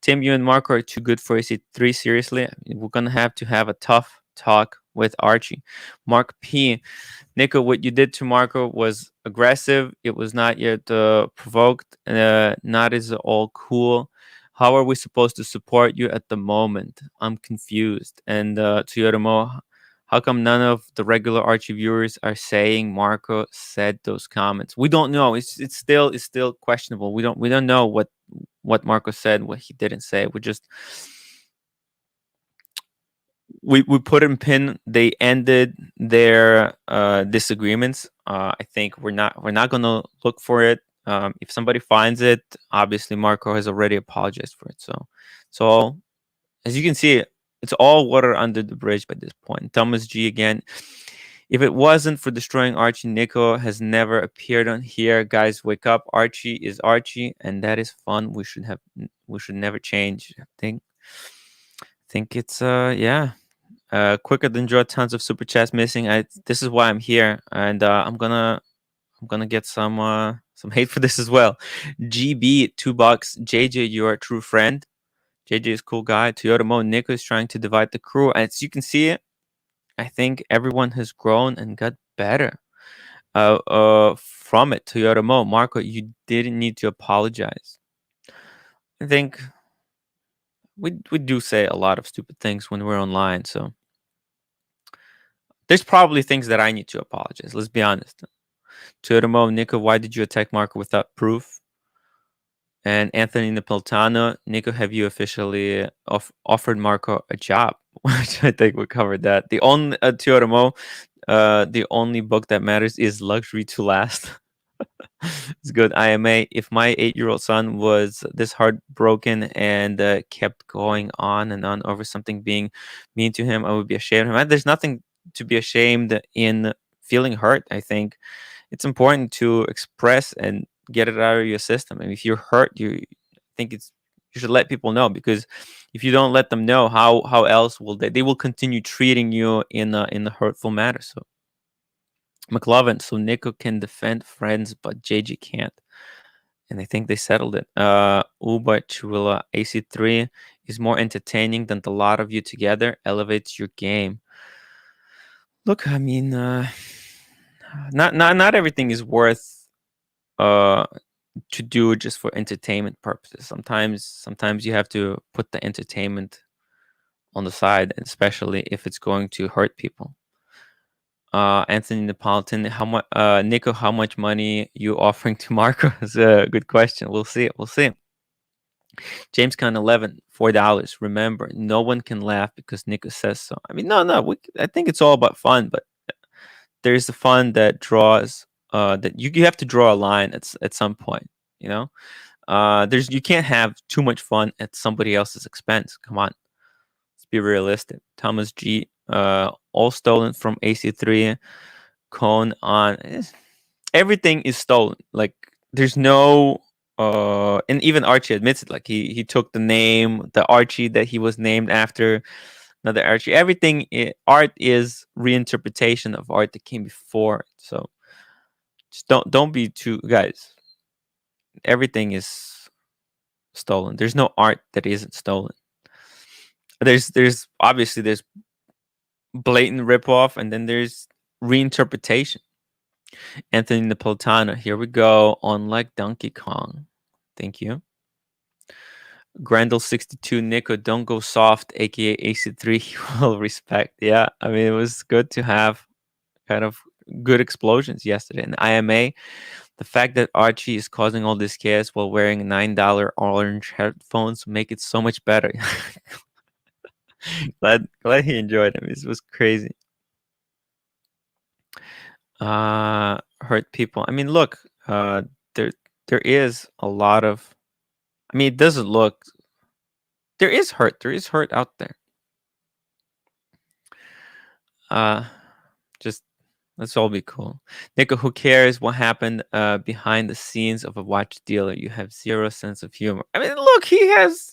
Tim, you and Marco are too good for AC3. Seriously, we're gonna have to have a tough talk with Archie. Mark P, Nico, what you did to Marco was aggressive. It was not yet provoked. Not is all cool. How are we supposed to support you at the moment? I'm confused. And Toyota Mo, how come none of the regular Archie viewers are saying Marco said those comments? We don't know. It's still questionable. We don't know what Marco said, what he didn't say. We put in pin. They ended their disagreements. I think we're not gonna look for it. If somebody finds it, obviously Marco has already apologized for it. So as you can see, it's all water under the bridge by this point. Thomas G again. If it wasn't for destroying Archie, Nico has never appeared on here. Guys, wake up. Archie is Archie, and that is fun. We should never change. I think it's quicker than draw. Tons of super chats missing. This is why I'm here, and I'm gonna get some hate for this as well. GB $2. JJ, you're a true friend. JJ is a cool guy. Toyota Mo, Nico is trying to divide the crew. As you can see, I think everyone has grown and got better from it. Toyota Mo, Marco, you didn't need to apologize. I think we do say a lot of stupid things when we're online, so there's probably things that I need to apologize. Let's be honest. Toyota Mo, Nico, why did you attack Marco without proof? And Anthony Napolitano, Nico, have you officially offered Marco a job? Which I think we covered that. The only Toyota Mo, the only book that matters is Luxury to Last. It's good. IMA. If my 8-year-old son was this heartbroken and kept going on and on over something being mean to him, I would be ashamed of him. There's nothing to be ashamed in feeling hurt. I think it's important to express and get it out of your system. And if you're hurt, you should let people know, because if you don't let them know, how else will they will continue treating you in a hurtful manner. So McLovin, so Nico can defend friends, but JJ can't. And I think they settled it. Uba Chula, AC3 is more entertaining than the lot of you together. Elevates your game. Look, I mean, not everything is worth to do just for entertainment purposes. Sometimes you have to put the entertainment on the side, especially if it's going to hurt people. Anthony Napolitan, how much? Nico, how much money you offering to Marco? Is a good question. We'll see. We'll see. James Con 11, $4. Remember, no one can laugh because Nico says so. I mean, no. I think it's all about fun, but there's the fun that draws. That you have to draw a line at some point. You know, you can't have too much fun at somebody else's expense. Come on, let's be realistic. Thomas G. All stolen from AC3. Cone on. Everything is stolen. Like there's no. And even Archie admits it. Like he took the name, the Archie that he was named after, another Archie. Everything art is reinterpretation of art that came before. So just don't be too guys. Everything is stolen. There's no art that isn't stolen. There's obviously there's blatant ripoff, and then there's reinterpretation. Anthony Napolitano, here we go. Unlike Donkey Kong. Thank you. Grendel62, Nico, don't go soft, aka AC3, will respect. Yeah, I mean, it was good to have kind of good explosions yesterday. And IMA, the fact that Archie is causing all this chaos while wearing $9 orange headphones make it so much better. glad he enjoyed them. This was crazy. Hurt people. I mean, look, there is a lot of. I mean, it doesn't look. There is hurt. There is hurt out there. Just let's all be cool. Nico, who cares what happened behind the scenes of a watch dealer? You have zero sense of humor. I mean, look, he has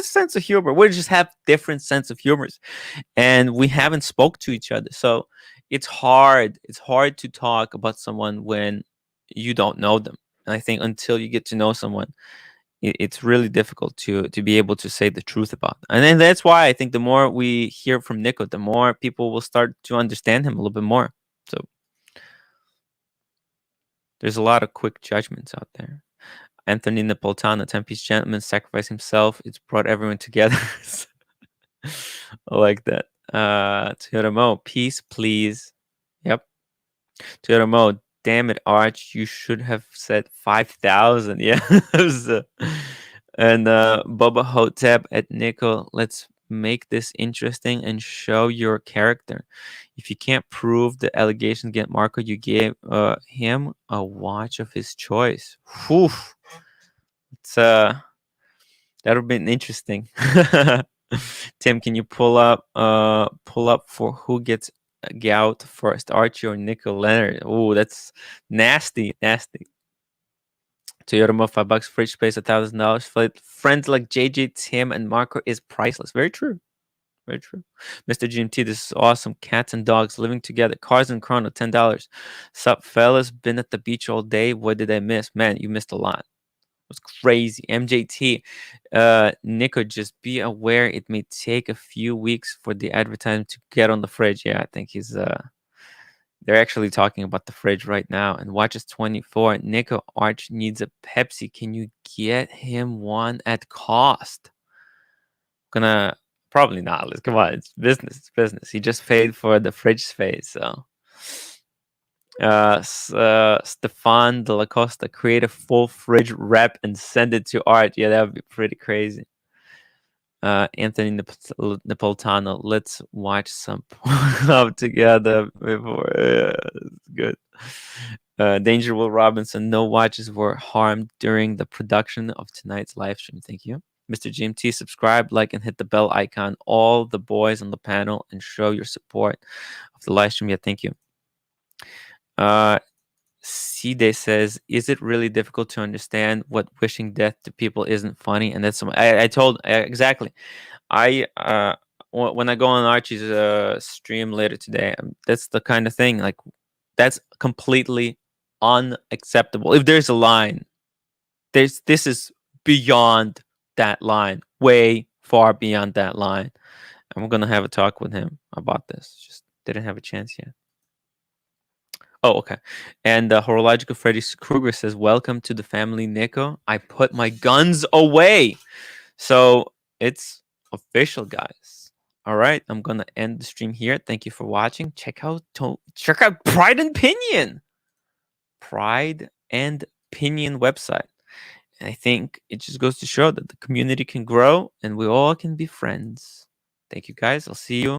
sense of humor. We just have different sense of humors, and we haven't spoke to each other, so it's hard. It's hard to talk about someone when you don't know them. And I think until you get to know someone, it's really difficult to be able to say the truth about them. And then that's why I think the more we hear from Nico, the more people will start to understand him a little bit more. So there's a lot of quick judgments out there. Anthony Napolitano, 10-piece gentleman, sacrificed himself. It's brought everyone together. I like that. Toyota Mo, peace, please. Yep. Toyota Mo, damn it, Arch, you should have said 5,000. Yeah. And Bubba Hotep at Nico, let's make this interesting and show your character. If you can't prove the allegations against Marco, you gave him a watch of his choice. Whew. It's that would have been interesting. Tim, can you pull up for who gets gout first, Archie or NicoLeonard? Oh, that's nasty. Toyota Mo, $5 fridge space, $1,000. Friends like JJ, Tim, and Marco is priceless. Very true. Mr. GMT, this is awesome. Cats and dogs living together. Cars and Chrono, $10. Sup, fellas? Been at the beach all day. What did I miss? Man, you missed a lot. It was crazy. MJT, Nico, just be aware it may take a few weeks for the advertisement to get on the fridge. Yeah, I think he's they're actually talking about the fridge right now. And Watches 24, Nico, Arch needs a Pepsi. Can you get him one at cost? Gonna probably not. Come on, it's business. He just paid for the fridge space, so. Stefan de la Costa, create a full fridge rep and send it to Art. Yeah, that would be pretty crazy. Anthony Napolitano, let's watch some up together before. Yeah, it's good. Danger Will Robinson, no watches were harmed during the production of tonight's live stream. Thank you. Mr. GMT, subscribe, like, and hit the bell icon. All the boys on the panel and show your support of the live stream. Yeah, thank you. Cide says, is it really difficult to understand what wishing death to people isn't funny? And that's I told exactly. When I go on Archie's stream later today, that's the kind of thing, like, that's completely unacceptable. If there's a line, this is beyond that line, way far beyond that line. And we're gonna have a talk with him about this. Just didn't have a chance yet. Oh, okay. And Horological Freddy Krueger says, "Welcome to the family, Nico. I put my guns away." So it's official, guys. All right, I'm gonna end the stream here. Thank you for watching. Check out Pride and Pinion. Pride and Pinion website. And I think it just goes to show that the community can grow and we all can be friends. Thank you, guys. I'll see you